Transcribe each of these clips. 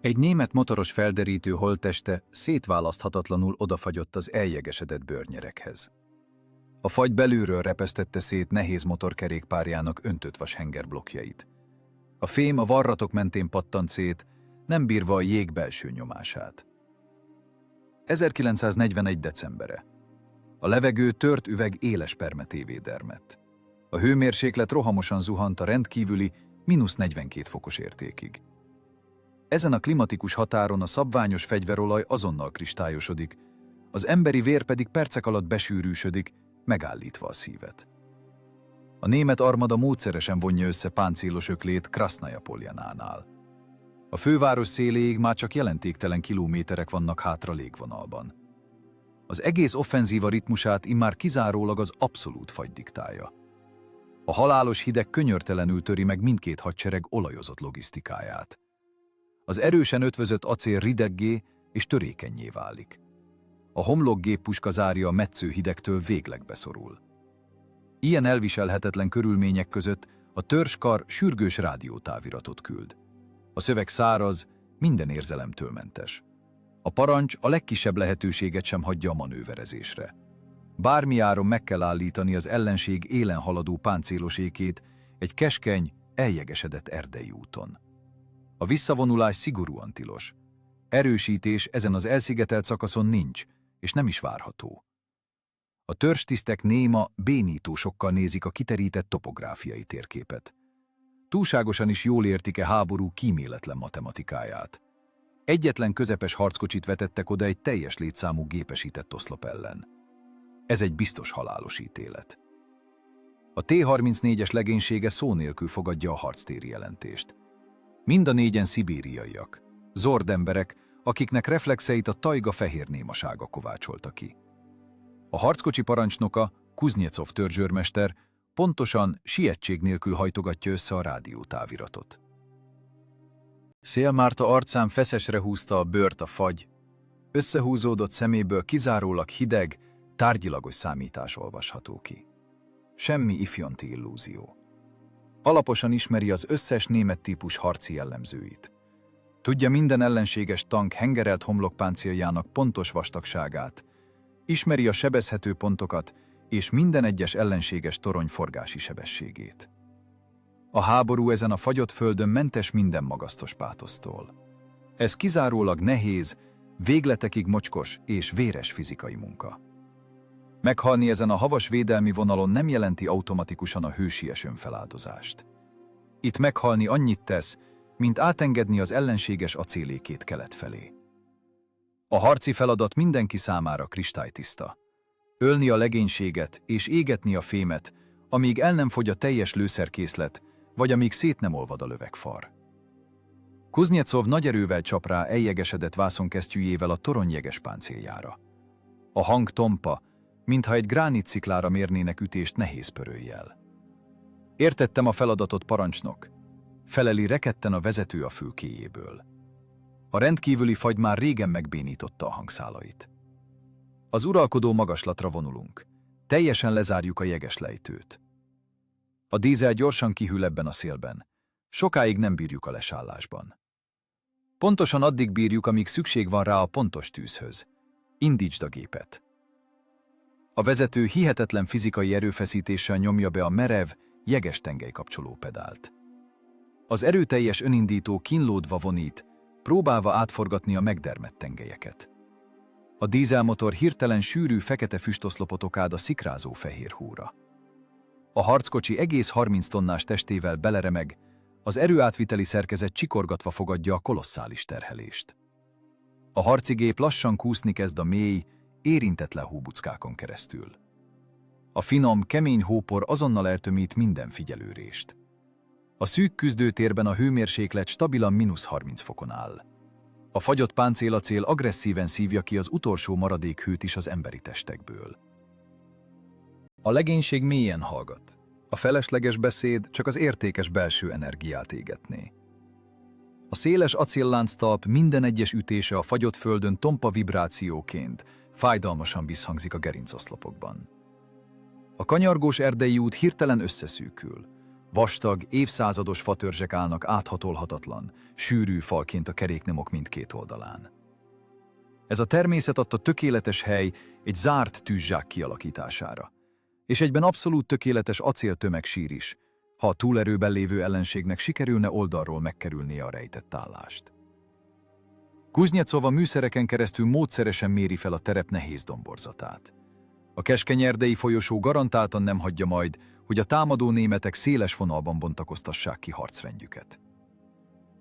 Egy német motoros felderítő holtteste szétválaszthatatlanul odafagyott az eljegesedett bőrnyerekhez. A fagy belülről repesztette szét nehéz motorkerékpárjának öntött vas hengerblokkjait. A fém a varratok mentén pattant szét, nem bírva a jég belső nyomását. 1941. decembere. A levegő tört üveg éles permetévé dermedt. A hőmérséklet rohamosan zuhant a rendkívüli -42 fokos értékig. Ezen a klimatikus határon a szabványos fegyverolaj azonnal kristályosodik, az emberi vér pedig percek alatt besűrűsödik, megállítva a szívet. A német armada módszeresen vonja össze páncélos öklét Krasznaja Poljanánál. A főváros széléig már csak jelentéktelen kilométerek vannak hátra légvonalban. Az egész offenzíva ritmusát immár kizárólag az abszolút fagy diktálja. A halálos hideg könyörtelenül töri meg mindkét hadsereg olajozott logisztikáját. Az erősen ötvözött acél rideggé és törékennyé válik. A homlokgéppuska zárja a metsző hidegtől végleg beszorul. Ilyen elviselhetetlen körülmények között a törzskar sürgős rádiótáviratot küld. A szöveg száraz, minden érzelemtől mentes. A parancs a legkisebb lehetőséget sem hagyja a manőverezésre. Bármi áron meg kell állítani az ellenség élen haladó páncélosékét egy keskeny, eljegesedett erdei úton. A visszavonulás szigorúan tilos. Erősítés ezen az elszigetelt szakaszon nincs, és nem is várható. A törzstisztek néma, bénító sokkal nézik a kiterített topográfiai térképet. Túlságosan is jól értik-e háború kíméletlen matematikáját. Egyetlen közepes harckocsit vetettek oda egy teljes létszámú gépesített oszlop ellen. Ez egy biztos halálos ítélet. A T-34-es legénysége szó nélkül fogadja a harctéri jelentést. Mind a négyen szibériaiak, zord emberek, akiknek reflexeit a tajga fehér némasága kovácsolta ki. A harckocsi parancsnoka, Kuznyecov törzsőrmester pontosan, sietség nélkül hajtogatja össze a rádiótáviratot. Szélmárta arcán feszesre húzta a bőrt a fagy, összehúzódott szeméből kizárólag hideg, tárgyilagos számítás olvasható ki. Semmi ifjonti illúzió. Alaposan ismeri az összes német típus harci jellemzőit. Tudja minden ellenséges tank hengerelt homlokpáncéljának pontos vastagságát, ismeri a sebezhető pontokat és minden egyes ellenséges torony forgási sebességét. A háború ezen a fagyott földön mentes minden magasztos pátosztól. Ez kizárólag nehéz, végletekig mocskos és véres fizikai munka. Meghalni ezen a havas védelmi vonalon nem jelenti automatikusan a hősies önfeláldozást. Itt meghalni annyit tesz, mint átengedni az ellenséges acélékét kelet felé. A harci feladat mindenki számára kristálytiszta. Ölni a legénységet és égetni a fémet, amíg el nem fogy a teljes lőszerkészlet, vagy amíg szét nem olvad a lövegfar. Kuznyecov nagy erővel csap rá eljegesedett vászonkesztyűjével a torony jeges páncéljára. A hang tompa, mintha egy gránitsziklára mérnének ütést nehéz pörőjjel. Értettem a feladatot, parancsnok, feleli rekedten a vezető a fülkéjéből. A rendkívüli fagy már régen megbénította a hangszálait. Az uralkodó magaslatra vonulunk. Teljesen lezárjuk a jeges lejtőt. A dízel gyorsan kihűl ebben a szélben. Sokáig nem bírjuk a lesállásban. Pontosan addig bírjuk, amíg szükség van rá a pontos tűzhöz. Indítsd a gépet. A vezető hihetetlen fizikai erőfeszítéssel nyomja be a merev, jeges tengelykapcsoló pedált. Az erőteljes önindító kínlódva vonít, próbálva átforgatni a megdermedt tengelyeket. A dízelmotor hirtelen sűrű fekete füstoszlopot okád a szikrázó fehér hóra. A harckocsi egész 30 tonnás testével beleremeg, az erőátviteli szerkezet csikorgatva fogadja a kolosszális terhelést. A harci gép lassan kúszni kezd a mély, érintetlen hóbuckákon keresztül. A finom, kemény hópor azonnal eltömít minden figyelőrést. A szűk küzdőtérben a hőmérséklet stabilan -30 fokon áll. A fagyott páncélacél agresszíven szívja ki az utolsó maradék hőt is az emberi testekből. A legénység mélyen hallgat. A felesleges beszéd csak az értékes belső energiát égetné. A széles acéllánctalp minden egyes ütése a fagyott földön tompa vibrációként, fájdalmasan visszhangzik a gerincoszlopokban. A kanyargós erdei út hirtelen összeszűkül. Vastag, évszázados fatörzsek állnak áthatolhatatlan, sűrű falként a keréknyomok mindkét oldalán. Ez a természet adta tökéletes hely egy zárt tűzzsák kialakítására. És egyben abszolút tökéletes acéltömegsír is, ha a túlerőben lévő ellenségnek sikerülne oldalról megkerülnie a rejtett állást. Kuznyecov a műszereken keresztül módszeresen méri fel a terep nehéz domborzatát. A keskeny erdei folyosó garantáltan nem hagyja majd, hogy a támadó németek széles vonalban bontakoztassák ki harcrendjüket.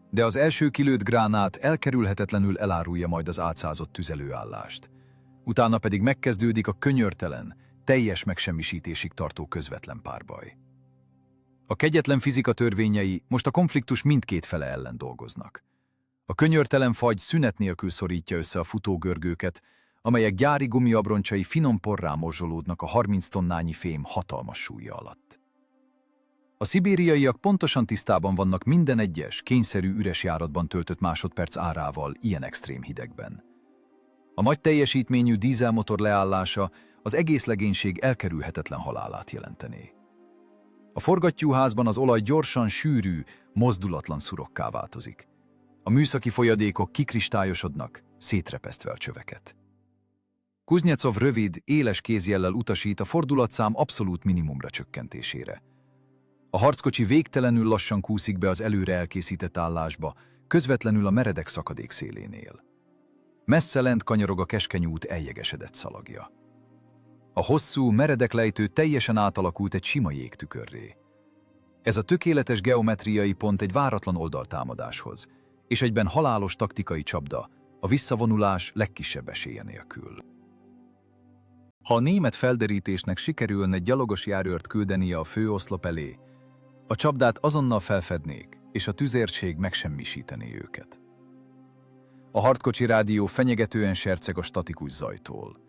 De az első kilőtt gránát elkerülhetetlenül elárulja majd az átszázott tüzelőállást. Utána pedig megkezdődik a könyörtelen, teljes megsemmisítésig tartó közvetlen párbaj. A kegyetlen fizika törvényei most a konfliktus mindkét fele ellen dolgoznak. A könyörtelen fagy szünet nélkül szorítja össze a futógörgőket, amelyek gyári gumiabroncsai finom porrá morzsolódnak a 30 tonnányi fém hatalmas súlya alatt. A szibériaiak pontosan tisztában vannak minden egyes, kényszerű üres járatban töltött másodperc árával ilyen extrém hidegben. A nagy teljesítményű dízelmotor leállása az egész legénység elkerülhetetlen halálát jelentené. A forgattyúházban az olaj gyorsan sűrű, mozdulatlan szurokká változik. A műszaki folyadékok kikristályosodnak, szétrepesztve a csöveket. Kuznyecov rövid, éles kézjellel utasít a fordulatszám abszolút minimumra csökkentésére. A harckocsi végtelenül lassan kúszik be az előre elkészített állásba, közvetlenül a meredek szakadék szélénél. Messze lent kanyarog a keskeny út eljegesedett szalagja. A hosszú, meredek lejtő teljesen átalakult egy sima jégtükörré. Ez a tökéletes geometriai pont egy váratlan oldaltámadáshoz, és egyben halálos taktikai csapda, a visszavonulás legkisebb esélye nélkül. Ha a német felderítésnek sikerülne egy gyalogos járőrt küldenie a főoszlop elé, a csapdát azonnal felfednék, és a tüzérség megsemmisítené őket. A harckocsi rádió fenyegetően serceg a statikus zajtól.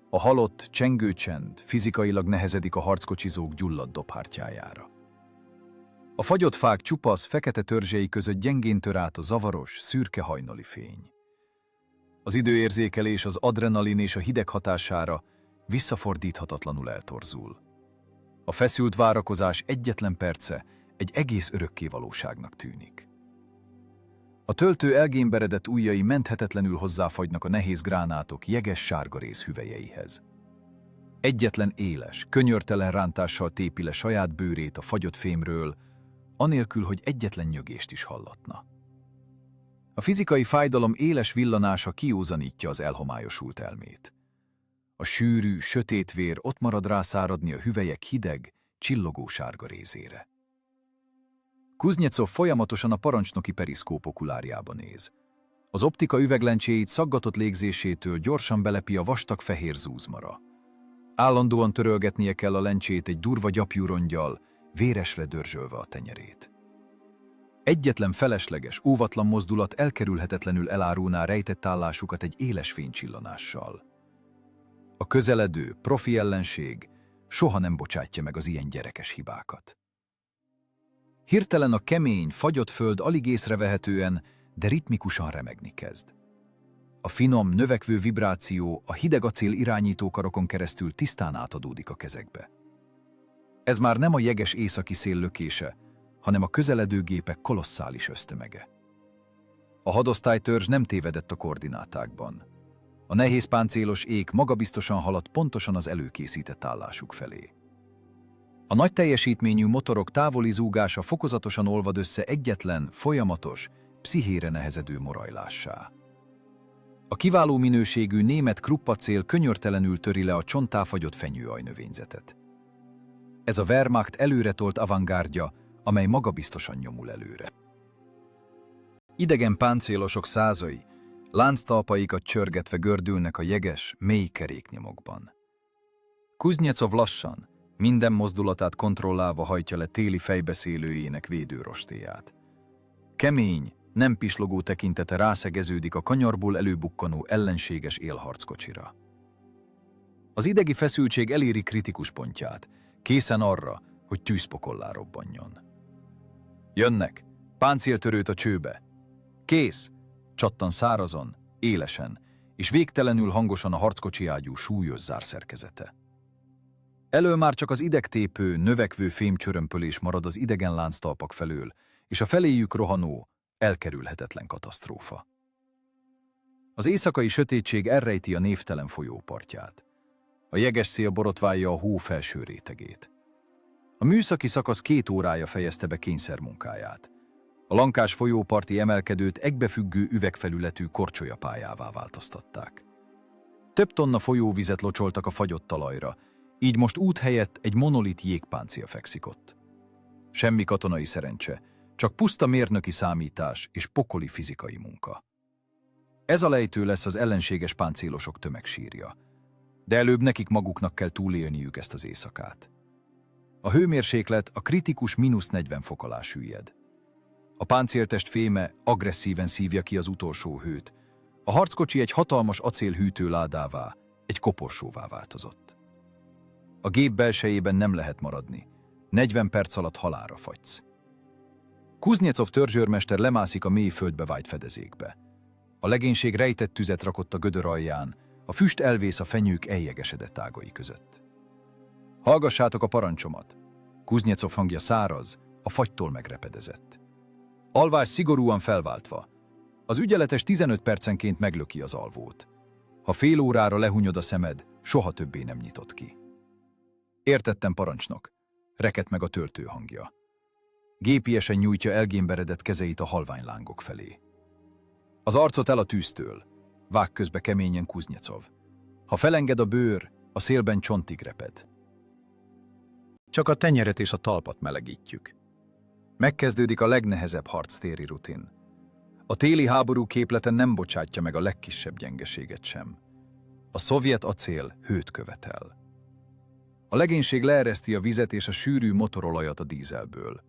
A halott, csengő csend fizikailag nehezedik a harckocsizók gyulladt dobhártyájára. A fagyott fák csupasz, fekete törzsei között gyengén tör át a zavaros, szürke hajnali fény. Az időérzékelés az adrenalin és a hideg hatására visszafordíthatatlanul eltorzul. A feszült várakozás egyetlen perce egy egész örökké valóságnak tűnik. A töltő elgémberedett ujjai menthetetlenül hozzáfagynak a nehéz gránátok jeges sárgarész hüvelyeihez. Egyetlen éles, könyörtelen rántással tépi le saját bőrét a fagyott fémről, anélkül, hogy egyetlen nyögést is hallatna. A fizikai fájdalom éles villanása kiózanítja az elhomályosult elmét. A sűrű, sötét vér ott marad rászáradni a hüvelyek hideg, csillogó sárga rézére. Kuznyecov folyamatosan a parancsnoki periszkóp okulárjába néz. Az optika üveglencséit szaggatott légzésétől gyorsan belepi a vastag fehér zúzmara. Állandóan törölgetnie kell a lencsét egy durva gyapjú rongyal, véresre dörzsölve a tenyerét. Egyetlen felesleges, óvatlan mozdulat elkerülhetetlenül elárulná rejtett állásukat egy éles fénycsillanással. A közeledő, profi ellenség soha nem bocsátja meg az ilyen gyerekes hibákat. Hirtelen a kemény, fagyott föld alig észrevehetően, de ritmikusan remegni kezd. A finom, növekvő vibráció a hideg acél irányítókarokon keresztül tisztán átadódik a kezekbe. Ez már nem a jeges északi szél lökése, hanem a közeledő gépek kolosszális ösztömege. A hadosztálytörzs nem tévedett a koordinátákban. A nehéz páncélos ék magabiztosan haladt pontosan az előkészített állásuk felé. A nagy teljesítményű motorok távoli zúgása fokozatosan olvad össze egyetlen, folyamatos, pszichére nehezedő morajlássá. A kiváló minőségű német kruppacél könyörtelenül töri le a csontáfagyott fenyőajnövényzetet. Ez a Wehrmacht előretolt avantgárdja, amely magabiztosan nyomul előre. Idegen páncélosok százai, lánctalpaikat csörgetve gördülnek a jeges, mély keréknyomokban. Kuznyecov lassan, minden mozdulatát kontrollálva hajtja le téli fejbeszélőjének védőrostéját. Kemény, nem pislogó tekintete rászegeződik a kanyarból előbukkanó ellenséges élharckocsira. Az idegi feszültség eléri kritikus pontját, készen arra, hogy tűzpokollá robbanjon. Jönnek, páncéltörőt a csőbe. Kész, csattan szárazon, élesen, és végtelenül hangosan a harckocsi ágyú súlyos zárszerkezete. Elől már csak az idegtépő, növekvő fémcsörömpölés marad az idegen lánctalpak felől, és a feléjük rohanó, elkerülhetetlen katasztrófa. Az éjszakai sötétség elrejti a névtelen folyó partját. A jeges szél borotválja a hó felső rétegét. A műszaki szakasz 2 órája fejezte be kényszermunkáját. A lankás folyóparti emelkedőt egybefüggő üvegfelületű korcsolyapályává változtatták. Több tonna folyóvizet locsoltak a fagyott talajra, így most út helyett egy monolit jégpáncél fekszik ott. Semmi katonai szerencse, csak puszta mérnöki számítás és pokoli fizikai munka. Ez a lejtő lesz az ellenséges páncélosok tömegsírja, de előbb nekik maguknak kell túlélniük ezt az éjszakát. A hőmérséklet a kritikus -40 fok alá süllyed. A páncéltest féme agresszíven szívja ki az utolsó hőt. A harckocsi egy hatalmas acélhűtő ládává, egy koporsóvá változott. A gép belsejében nem lehet maradni. 40 perc alatt halálra fagysz. Kuznyecov törzsőrmester lemászik a mély földbe vájt fedezékbe. A legénység rejtett tüzet rakott a gödör alján, a füst elvész a fenyők eljegesedett ágai között. Hallgassátok a parancsomat! Kuznyecov hangja száraz, a fagytól megrepedezett. Alvás szigorúan felváltva. Az ügyeletes 15 percenként meglöki az alvót. Ha fél órára lehunyod a szemed, soha többé nem nyitott ki. Értettem, parancsnok, rekedt meg a töltő hangja. Gépiesen nyújtja elgémberedett kezeit a halványlángok felé. Az arcot el a tűztől, vág közbe keményen Kuznyecov. Ha felenged a bőr, a szélben csontig reped. Csak a tenyeret és a talpat melegítjük. Megkezdődik a legnehezebb harctéri rutin. A téli háború képlete nem bocsátja meg a legkisebb gyengeséget sem. A szovjet acél hőt követel. A legénység leereszti a vizet és a sűrű motorolajat a dízelből.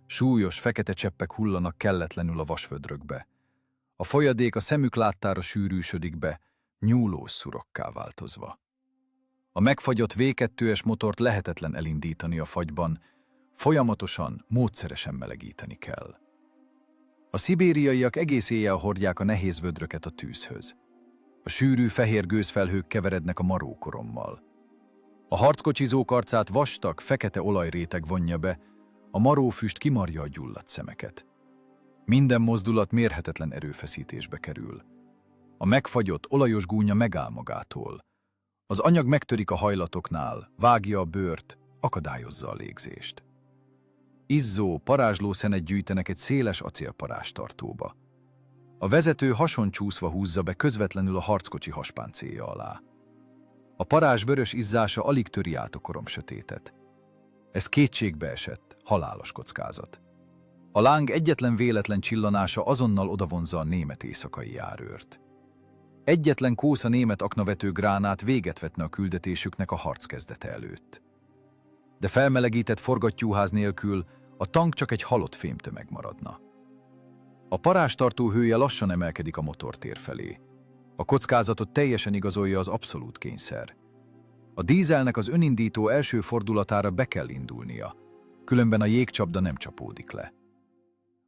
Súlyos, fekete cseppek hullanak kelletlenül a vasvödrökbe. A folyadék a szemük láttára sűrűsödik be, nyúlós szurokká változva. A megfagyott V2-es motort lehetetlen elindítani a fagyban, folyamatosan, módszeresen melegíteni kell. A szibériaiak egész éjjel hordják a nehéz vödröket a tűzhöz. A sűrű fehér gőzfelhők keverednek a marókorommal. A harckocsizók arcát vastag, fekete olajréteg vonja be, a marófüst kimarja a gyulladt szemeket. Minden mozdulat mérhetetlen erőfeszítésbe kerül. A megfagyott, olajos gúnya megáll magától. Az anyag megtörik a hajlatoknál, vágja a bőrt, akadályozza a légzést. Izzó, parázsló szenet gyűjtenek egy széles acélparázstartóba. A vezető hason csúszva húzza be közvetlenül a harckocsi haspáncélja alá. A parázs vörös izzása alig töri át a korom sötétet. Ez kétségbe esett, halálos kockázat. A láng egyetlen véletlen csillanása azonnal odavonzza a német éjszakai járőrt. Egyetlen kósza német aknavető gránát véget vetne a küldetésüknek a harc kezdete előtt. De felmelegített forgattyúház nélkül a tank csak egy halott fémtömeg maradna. A parázstartó hője lassan emelkedik a motortér felé. A kockázatot teljesen igazolja az abszolút kényszer. A dízelnek az önindító első fordulatára be kell indulnia, különben a jégcsapda nem csapódik le.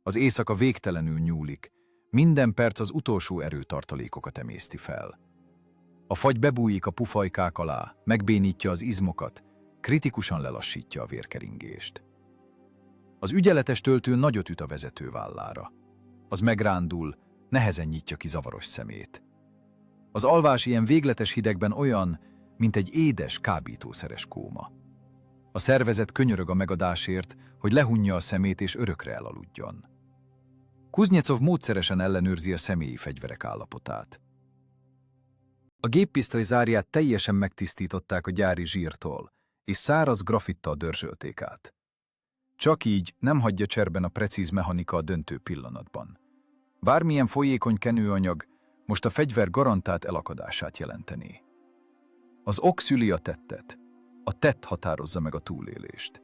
Az éjszaka végtelenül nyúlik, minden perc az utolsó erőtartalékokat emészti fel. A fagy bebújik a pufajkák alá, megbénítja az izmokat, kritikusan lelassítja a vérkeringést. Az ügyeletes töltő nagyot üt a vezető vállára. Az megrándul, nehezen nyitja ki zavaros szemét. Az alvás ilyen végletes hidegben olyan, mint egy édes, kábítószeres kóma. A szervezet könyörög a megadásért, hogy lehunja a szemét és örökre elaludjon. Kuznyecov módszeresen ellenőrzi a személyi fegyverek állapotát. A géppisztoly zárját teljesen megtisztították a gyári zsírtól, és száraz grafittal dörzsölték át. Csak így nem hagyja cserben a precíz mechanika a döntő pillanatban. Bármilyen folyékony kenőanyag most a fegyver garantált elakadását jelentené. Az ok szüli a tettet, a tett határozza meg a túlélést.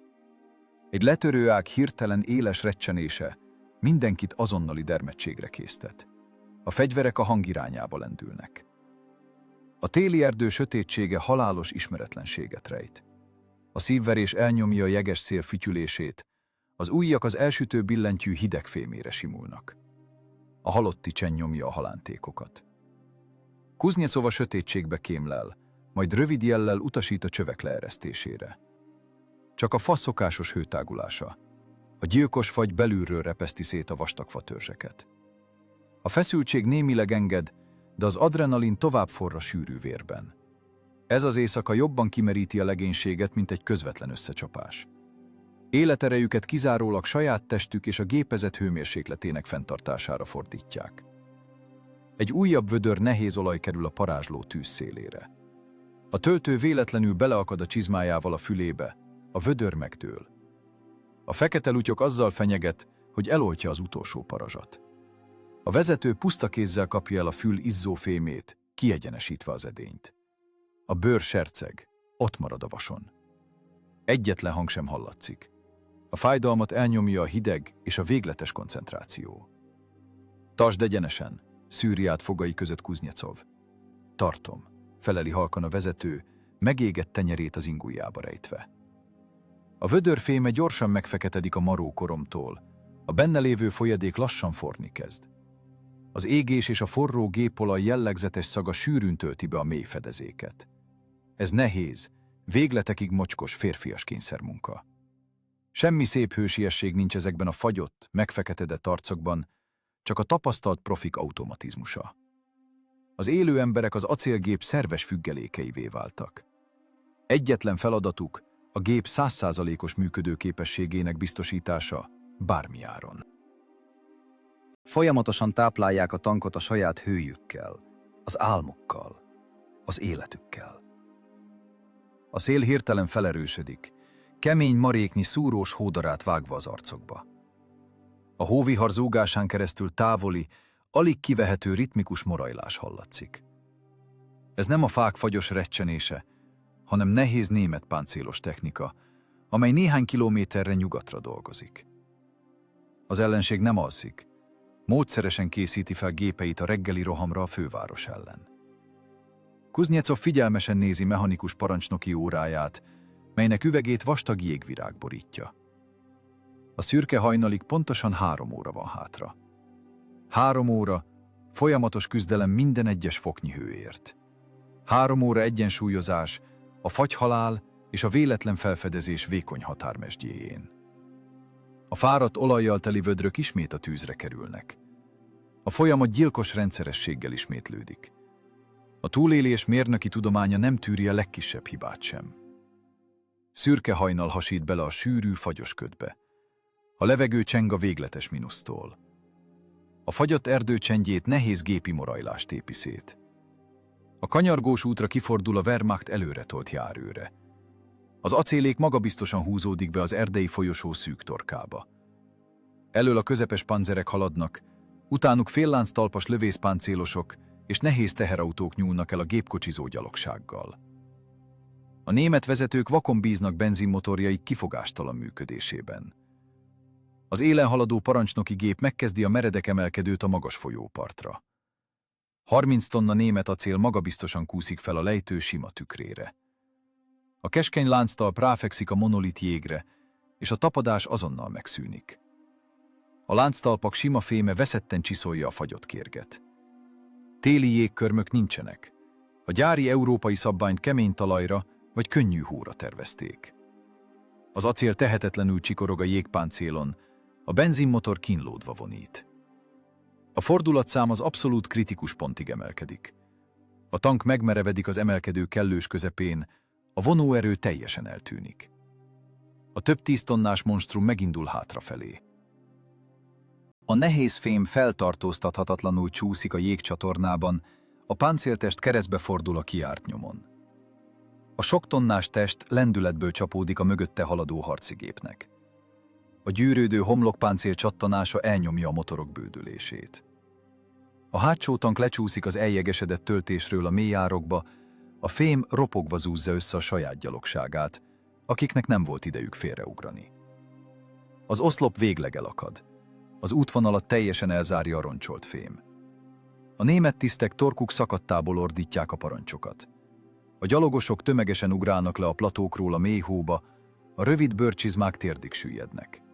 Egy letörőág hirtelen éles recsenése mindenkit azonnali dermedtségre késztet. A fegyverek a hang irányába lendülnek. A téli erdő sötétsége halálos ismeretlenséget rejt. A szívverés elnyomja a jeges szél fütyülését, az ujjak az elsütő billentyű hideg fémére simulnak. A halotti csend nyomja a halántékokat. Kuznyecov a sötétségbe kémlel, majd rövid jellel utasít a csövek leeresztésére. Csak a fa szokásos hőtágulása. A gyilkos fagy belülről repeszti szét a vastag fatörzseket. A feszültség némileg enged, de az adrenalin tovább forr a sűrű vérben. Ez az éjszaka jobban kimeríti a legénységet, mint egy közvetlen összecsapás. Életerejüket kizárólag saját testük és a gépezet hőmérsékletének fenntartására fordítják. Egy újabb vödör nehéz olaj kerül a parázsló tűz szélére. A töltő véletlenül beleakad a csizmájával a fülébe, a vödör megdől. A fekete lutyok azzal fenyeget, hogy eloltja az utolsó parazsat. A vezető puszta kézzel kapja el a fül izzó fémét, kiegyenesítve az edényt. A bőr serceg, ott marad a vason. Egyetlen hang sem hallatszik. A fájdalmat elnyomja a hideg és a végletes koncentráció. Tartsd egyenesen, szűri át fogai között Kuznecov. Tartom, feleli halkan a vezető, megégett tenyerét az ingujjába rejtve. A vödörféme gyorsan megfeketedik a maró koromtól, a benne lévő folyadék lassan forni kezd. Az égés és a forró gépolaj jellegzetes szaga sűrűn tölti be a mély fedezéket. Ez nehéz, végletekig mocskos férfias kényszermunka. Semmi szép hősiesség nincs ezekben a fagyott, megfeketedett arcokban, csak a tapasztalt profik automatizmusa. Az élő emberek az acélgép szerves függelékeivé váltak. Egyetlen feladatuk a gép 100%-os működőképességének biztosítása bármi áron. Folyamatosan táplálják a tankot a saját hőjükkel, az álmukkal, az életükkel. A szél hirtelen felerősödik, kemény maréknyi szúrós hódarát vágva az arcokba. A hóvihar zúgásán keresztül távoli, alig kivehető ritmikus morajlás hallatszik. Ez nem a fák fagyos recsenése, hanem nehéz német páncélos technika, amely néhány kilométerre nyugatra dolgozik. Az ellenség nem alszik, módszeresen készíti fel gépeit a reggeli rohamra a főváros ellen. Kuznecov figyelmesen nézi mechanikus parancsnoki óráját, melynek üvegét vastag jégvirág borítja. A szürke hajnalig pontosan 3 óra van hátra. 3 óra, folyamatos küzdelem minden egyes foknyi hőért. 3 óra egyensúlyozás, a fagyhalál és a véletlen felfedezés vékony határmesdjéjén. A fáradt olajjal teli vödrök ismét a tűzre kerülnek. A folyamat gyilkos rendszerességgel ismétlődik. A túlélés mérnöki tudománya nem tűri a legkisebb hibát sem. Szürke hajnal hasít bele a sűrű, fagyos ködbe. A levegő cseng a végletes mínusztól. A fagyott erdő csendjét nehéz gépi morajlást tépi szét. A kanyargós útra kifordul a Wehrmacht előretolt járőre. Az acélék magabiztosan húzódik be az erdei folyosó szűk torkába. Elől a közepes panzerek haladnak, utánuk féllánctalpas lövészpáncélosok és nehéz teherautók nyúlnak el a gépkocsizó gyalogsággal. A német vezetők vakon bíznak benzinmotorjaik kifogástalan működésében. Az élen haladó parancsnoki gép megkezdi a meredek emelkedőt a magas folyópartra. 30 tonna német acél magabiztosan kúszik fel a lejtő sima tükrére. A keskeny lánctalp ráfekszik a monolit jégre, és a tapadás azonnal megszűnik. A lánctalpak sima féme veszetten csiszolja a fagyott kérget. Téli jégkörmök nincsenek. A gyári európai szabványt kemény talajra vagy könnyű hóra tervezték. Az acél tehetetlenül csikorog a jégpáncélon, a benzinmotor kínlódva vonít. A fordulatszám az abszolút kritikus pontig emelkedik. A tank megmerevedik az emelkedő kellős közepén, a vonóerő teljesen eltűnik. A több 10 tonnás monstrum megindul hátrafelé. A nehéz fém feltartóztathatatlanul csúszik a jégcsatornában, a páncéltest keresztbe fordul a kiárt nyomon. A sok tonnás test lendületből csapódik a mögötte haladó harcigépnek. A gyűrődő homlokpáncél csattanása elnyomja a motorok bődülését. A hátsó tank lecsúszik az eljegesedett töltésről a mély árokba, a fém ropogva zúzza össze a saját gyalogságát, akiknek nem volt idejük félreugrani. Az oszlop végleg elakad. Az útvonalat teljesen elzárja a roncsolt fém. A német tisztek torkuk szakadtából ordítják a parancsokat. A gyalogosok tömegesen ugrálnak le a platókról a mély hóba, a rövid bőrcsizmák térdig süllyednek.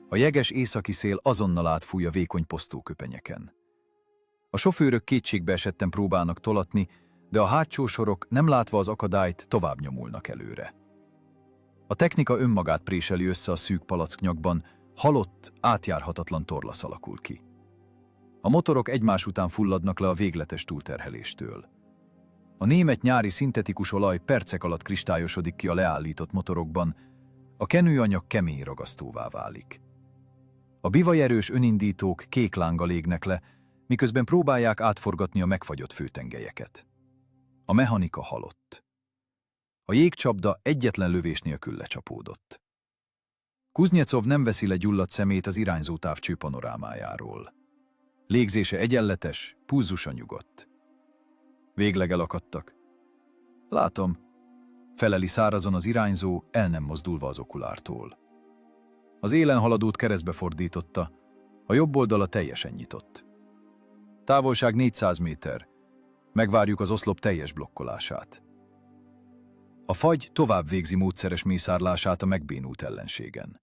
A jeges északi szél azonnal átfúj a vékony posztóköpenyeken. A sofőrök kétségbe esetten próbálnak tolatni, de a hátsó sorok nem látva az akadályt tovább nyomulnak előre. A technika önmagát préseli össze a szűk palacknyakban, halott, átjárhatatlan torlasz alakul ki. A motorok egymás után fulladnak le a végletes túlterheléstől. A német nyári szintetikus olaj percek alatt kristályosodik ki a leállított motorokban, a kenőanyag kemény ragasztóvá válik. A bivajerős önindítók kék lánggal égnek le, miközben próbálják átforgatni a megfagyott főtengelyeket. A mechanika halott. A jégcsapda egyetlen lövés nélkül lecsapódott. Kuznyecov nem veszi le gyulladt szemét az irányzó távcső panorámájáról. Légzése egyenletes, pulzusa nyugodt. Végleg elakadtak. Látom, feleli szárazon az irányzó, el nem mozdulva az okulártól. Az élen haladót keresztbe fordította, a jobb oldala teljesen nyitott. Távolság 400 méter. Megvárjuk az oszlop teljes blokkolását. A fagy tovább végzi módszeres mészárlását a megbénult ellenségen.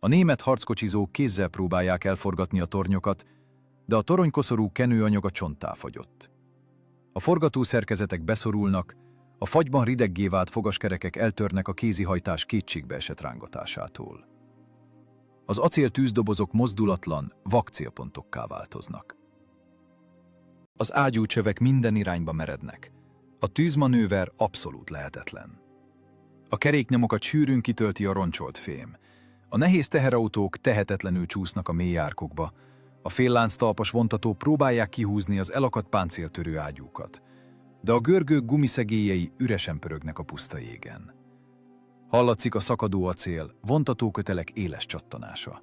A német harckocsizók kézzel próbálják elforgatni a tornyokat, de a toronykoszorú kenőanyag a csonttá fagyott. A forgatószerkezetek beszorulnak, a fagyban rideggé vált fogaskerekek eltörnek a kézihajtás kétségbeesett rángatásától. Az acél tűzdobozok mozdulatlan, vak célpontokká változnak. Az ágyúcsövek minden irányba merednek. A tűzmanőver abszolút lehetetlen. A keréknyomokat sűrűn kitölti a roncsolt fém. A nehéz teherautók tehetetlenül csúsznak a mély árkokba. A féllánctalpas vontató próbálják kihúzni az elakadt páncéltörő ágyúkat, de a görgők gumiszegélyei üresen pörögnek a puszta jégen. Hallatszik a szakadó acél, vontatókötelek éles csattanása.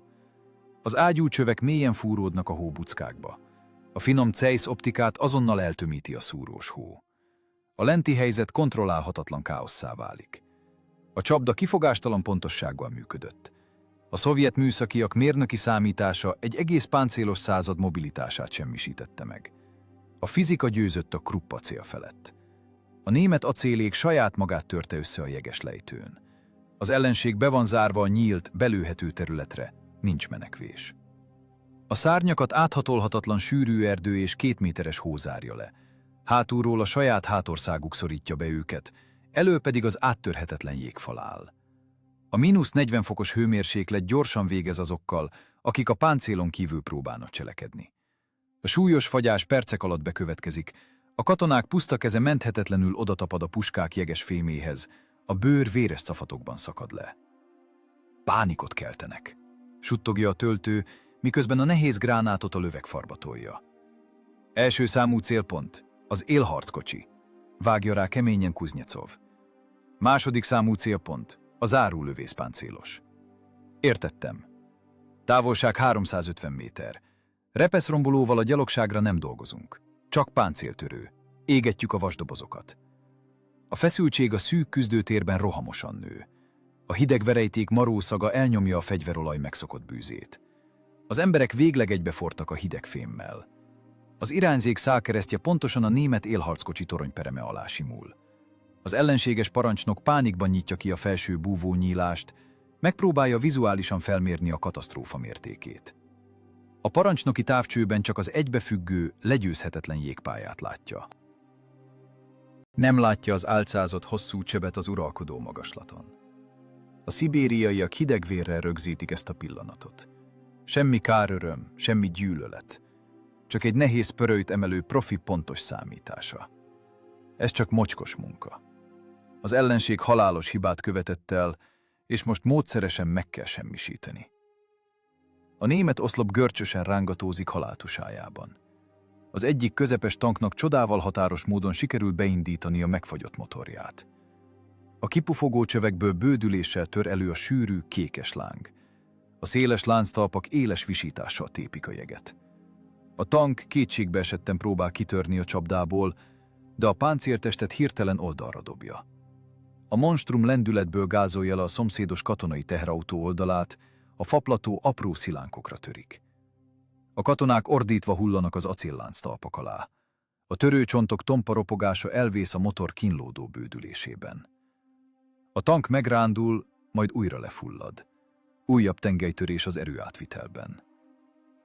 Az ágyúcsövek mélyen fúródnak a hóbuckákba. A finom Zeiss optikát azonnal eltömíti a szúrós hó. A lenti helyzet kontrollálhatatlan káosszá válik. A csapda kifogástalan pontossággal működött. A szovjet műszakiak mérnöki számítása egy egész páncélos század mobilitását semmisítette meg. A fizika győzött a Krupp acél felett. A német acélék saját magát törte össze a jeges lejtőn. Az ellenség be van zárva a nyílt, belőhető területre, nincs menekvés. A szárnyakat áthatolhatatlan sűrű erdő és 2 méteres hó zárja le. Hátulról a saját hátországuk szorítja be őket, elő pedig az áttörhetetlen jégfal áll. A -40 fokos hőmérséklet gyorsan végez azokkal, akik a páncélon kívül próbálnak cselekedni. A súlyos fagyás percek alatt bekövetkezik, a katonák puszta keze menthetetlenül odatapad a puskák jeges féméhez, a bőr véres cafatokban szakad le. Pánikot keltenek. Suttogja a töltő, miközben a nehéz gránátot a lövegfarba tolja. Első számú célpont, az élharckocsi. Vágja rá keményen Kuznyecov. Második számú célpont, a zárólövészpáncélos. Értettem. Távolság 350 méter. Repeszrombolóval a gyalogságra nem dolgozunk. Csak páncéltörő. Égetjük a vasdobozokat. A feszültség a szűk küzdőtérben rohamosan nő. A hideg verejték marószaga elnyomja a fegyverolaj megszokott bűzét. Az emberek végleg egybefortak a hideg fémmel. Az irányzék szálkeresztje pontosan a német élharckocsi toronypereme alá simul. Az ellenséges parancsnok pánikban nyitja ki a felső búvónyílást, megpróbálja vizuálisan felmérni a katasztrófa mértékét. A parancsnoki távcsőben csak az egybefüggő, legyőzhetetlen jégpályát látja. Nem látja az álcázott hosszú csöbet az uralkodó magaslaton. A szibériaiak hidegvérrel rögzítik ezt a pillanatot. Semmi káröröm, semmi gyűlölet. Csak egy nehéz pörölyt emelő profi pontos számítása. Ez csak mocskos munka. Az ellenség halálos hibát követett el, és most módszeresen meg kell semmisíteni. A német oszlop görcsösen rángatózik haláltusájában. Az egyik közepes tanknak csodával határos módon sikerül beindítani a megfagyott motorját. A kipufogó csövekből bődüléssel tör elő a sűrű, kékes láng. A széles lánctalpak éles visítással tépik a jeget. A tank kétségbeesetten próbál kitörni a csapdából, de a páncéltestet hirtelen oldalra dobja. A monstrum lendületből gázolja le a szomszédos katonai teherautó oldalát, a faplató apró szilánkokra törik. A katonák ordítva hullanak az acéllánctalpak alá. A törőcsontok tompa ropogása elvész a motor kínlódó bődülésében. A tank megrándul, majd újra lefullad. Újabb tengelytörés az erőátvitelben.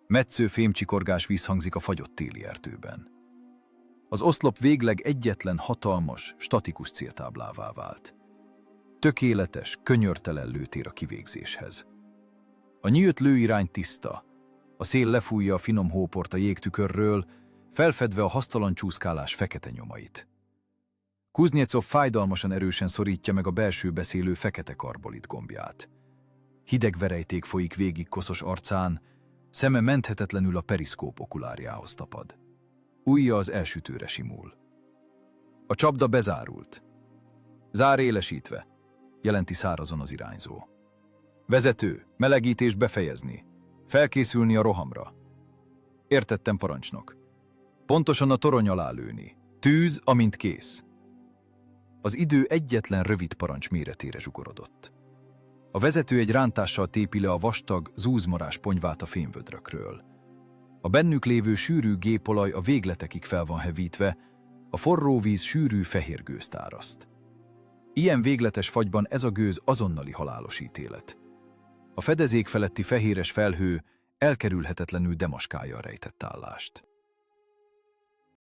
Metsző fémcsikorgás vízhangzik a fagyott téli erdőben. Az oszlop végleg egyetlen hatalmas, statikus céltáblává vált. Tökéletes, könyörtelen lőtér a kivégzéshez. A nyílt lőirány tiszta, a szél lefújja a finom hóport a jégtükörről, felfedve a hasztalan csúszkálás fekete nyomait. Kuznyecov fájdalmasan erősen szorítja meg a belső beszélő fekete karbolit gombját. Hideg verejték folyik végig koszos arcán, szeme menthetetlenül a periszkóp okulárjához tapad. Ujja az elsütőre simul. A csapda bezárult. Zár élesítve, jelenti szárazon az irányzó. Vezető, melegítés befejezni. Felkészülni a rohamra. Értettem, parancsnok. Pontosan a torony alá lőni. Tűz, amint kész. Az idő egyetlen rövid parancs méretére zsugorodott. A vezető egy rántással tépi le a vastag, zúzmarás ponyvát a fémvödrökről. A bennük lévő sűrű gépolaj a végletekig fel van hevítve, a forró víz sűrű fehér gőzt áraszt. Ilyen végletes fagyban ez a gőz azonnali halálos ítélet. A fedezék feletti fehéres felhő elkerülhetetlenül demaskálja a rejtett állást.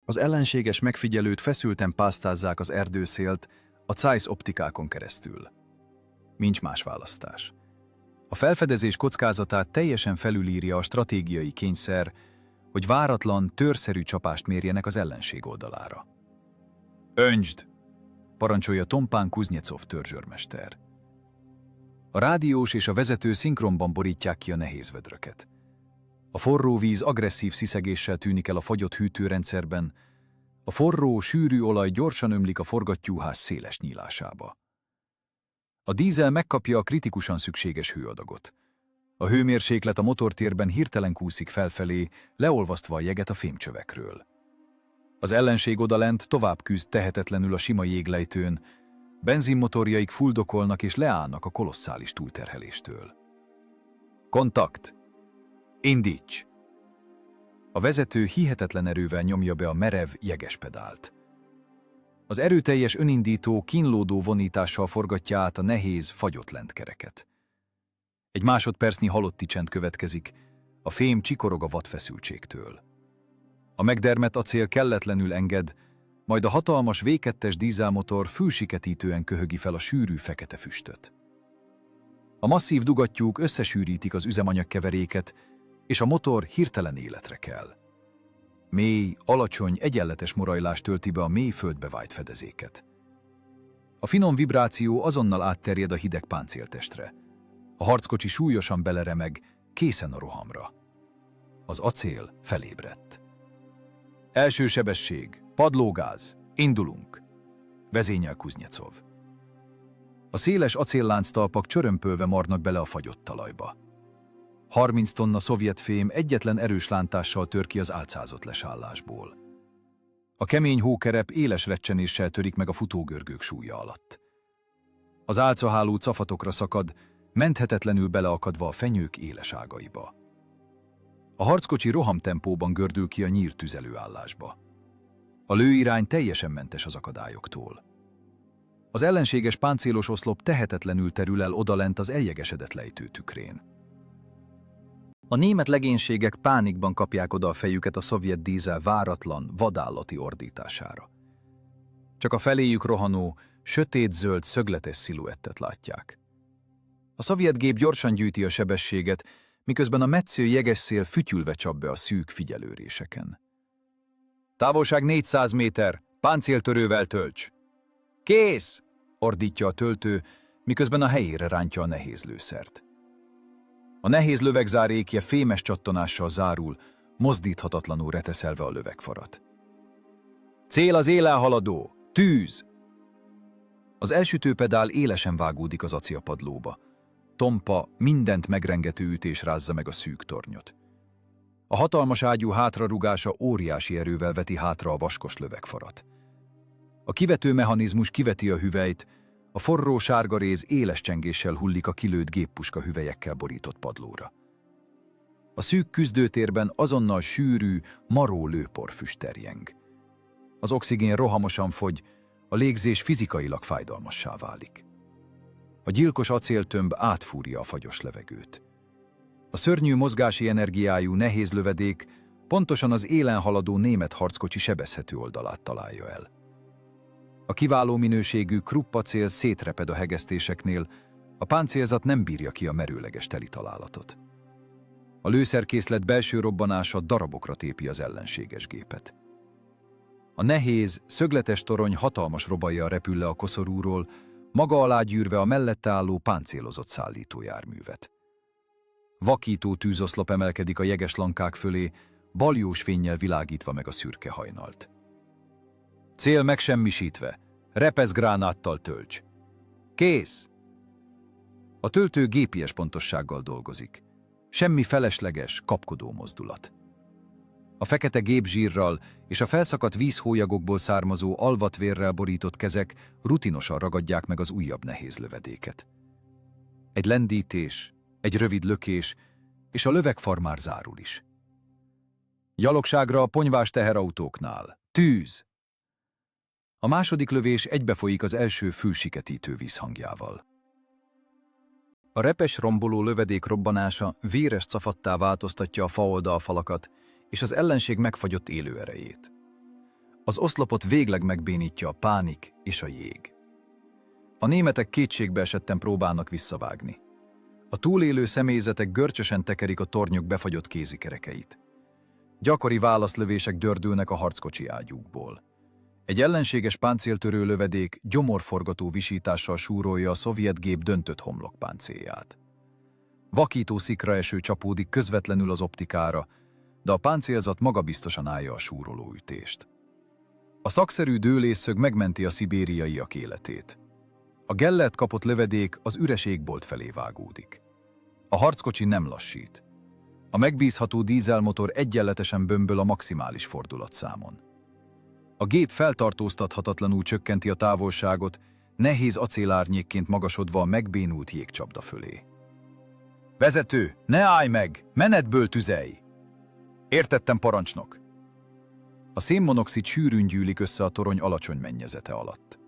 Az ellenséges megfigyelőt feszülten pásztázzák az erdőszélt a Zeiss optikákon keresztül. Nincs más választás. A felfedezés kockázatát teljesen felülírja a stratégiai kényszer, hogy váratlan, törszerű csapást mérjenek az ellenség oldalára. Öntsd! Parancsolja tompán Kuznyecov törzsőrmester. A rádiós és a vezető szinkronban borítják ki a nehéz vödröket. A forró víz agresszív sziszegéssel tűnik el a fagyott hűtőrendszerben, a forró, sűrű olaj gyorsan ömlik a forgattyúház széles nyílásába. A dízel megkapja a kritikusan szükséges hőadagot. A hőmérséklet a motortérben hirtelen kúszik felfelé, leolvasztva a jeget a fémcsövekről. Az ellenség odalent tovább küzd tehetetlenül a sima jéglejtőn, benzinmotorjaik fuldokolnak és leállnak a kolosszális túlterheléstől. Kontakt! Indíts! A vezető hihetetlen erővel nyomja be a merev, jeges pedált. Az erőteljes önindító, kínlódó vonítással forgatja át a nehéz, fagyott lentkereket. Egy másodpercnyi halotti csend következik, a fém csikorog a vadfeszültségtől. A megdermett acél kelletlenül enged, majd a hatalmas V2-es dízelmotor fülsiketítően köhögi fel a sűrű fekete füstöt. A masszív dugattyúk összesűrítik az üzemanyagkeveréket, és a motor hirtelen életre kell. Mély, alacsony, egyenletes morajlás tölti be a mély földbe vájt fedezéket. A finom vibráció azonnal átterjed a hideg páncéltestre. A harckocsi súlyosan beleremeg, készen a rohamra. Az acél felébredt. Első sebesség, padlógáz, indulunk, vezényel Kuznyecov. A széles acéllánctalpak csörömpölve marnak bele a fagyott talajba. 30 tonna szovjet fém egyetlen erős lántással tör ki az álcázott lesállásból. A kemény hókerep éles recsenéssel törik meg a futógörgők súlya alatt. Az álcaháló cafatokra szakad, menthetetlenül beleakadva a fenyők éles ágaiba. A harckocsi rohamtempóban gördül ki a nyírt tüzelőállásba. A lőirány teljesen mentes az akadályoktól. Az ellenséges páncélos oszlop tehetetlenül terül el odalent az eljegesedett lejtő tükrén. A német legénységek pánikban kapják oda a fejüket a szovjet dízel váratlan, vadállati ordítására. Csak a feléjük rohanó, sötét-zöld, szögletes sziluettet látják. A szovjet gép gyorsan gyűjti a sebességet, miközben a metsző jeges szél fütyülve csap be a szűk figyelőréseken. Távolság 400 méter, páncéltörővel tölts! Kész! Ordítja a töltő, miközben a helyére rántja a nehéz lőszert. A nehéz lövegzárékje fémes csattanással zárul, mozdíthatatlanul reteszelve a lövegfarat. Cél az élen haladó! Tűz! Az elsütőpedál élesen vágódik az acélpadlóba. Tompa, mindent megrengető ütés rázza meg a szűk tornyot. A hatalmas ágyú hátrarugása óriási erővel veti hátra a vaskos lövegfarat. A kivető mechanizmus kiveti a hüvelyt, a forró sárga réz éles csengéssel hullik a kilőtt géppuska hüvelyekkel borított padlóra. A szűk küzdőtérben azonnal sűrű, maró lőporfüst terjeng. Az oxigén rohamosan fogy, a légzés fizikailag fájdalmassá válik. A gyilkos acéltömb átfúrja a fagyos levegőt. A szörnyű mozgási energiájú nehéz lövedék Pontosan az élen haladó német harckocsi sebezhető oldalát találja el. A kiváló minőségű Krupp-acél szétreped a hegesztéseknél, a páncélzat nem bírja ki a merőleges teli találatot. A lőszerkészlet belső robbanása darabokra tépi az ellenséges gépet. A nehéz, szögletes torony hatalmas robajjal repül le a koszorúról, maga alá gyűrve a mellette álló páncélozott szállítójárművet. Vakító tűzoszlop emelkedik a jeges lankák fölé, baljós fénnyel világítva meg a szürke hajnalt. Cél megsemmisítve, repeszgránáttal tölts. Kész! A töltő GPS pontossággal dolgozik. Semmi felesleges, kapkodó mozdulat. A fekete gépzsírral és a felszakadt vízhólyagokból származó alvatvérrel borított kezek rutinosan ragadják meg az újabb nehéz lövedéket. Egy lendítés, egy rövid lökés, és a lövegfar már zárul is. Gyalogságra a ponyvás teherautóknál. Tűz! A második lövés egybefolyik az első fülsiketítő vízhangjával. A repes romboló lövedék robbanása véres cafattá változtatja a faoldalfalakat és az ellenség megfagyott élőerejét. Az oszlopot végleg megbénítja a pánik és a jég. A németek kétségbeesetten próbálnak visszavágni. A túlélő személyzetek görcsösen tekerik a tornyok befagyott kézikerekeit. Gyakori válaszlövések dördülnek a harckocsi ágyúkból. Egy ellenséges páncéltörő lövedék gyomorforgató visítással súrolja a szovjet gép döntött homlokpáncélját. Vakító szikraeső csapódik közvetlenül az optikára, de a páncélzat magabiztosan állja a súroló ütést. A szakszerű dőlésszög megmenti a szibériaiak életét. A Gellert kapott lövedék az üres égbolt felé vágódik. A harckocsi nem lassít. A megbízható dízelmotor egyenletesen bömböl a maximális fordulatszámon. A gép feltartóztathatatlanul csökkenti a távolságot, nehéz acélárnyékként magasodva a megbénult jégcsapda fölé. Vezető, ne állj meg! Menetből tüzelj! Értettem, parancsnok! A szénmonoxid sűrűn gyűlik össze a torony alacsony mennyezete alatt.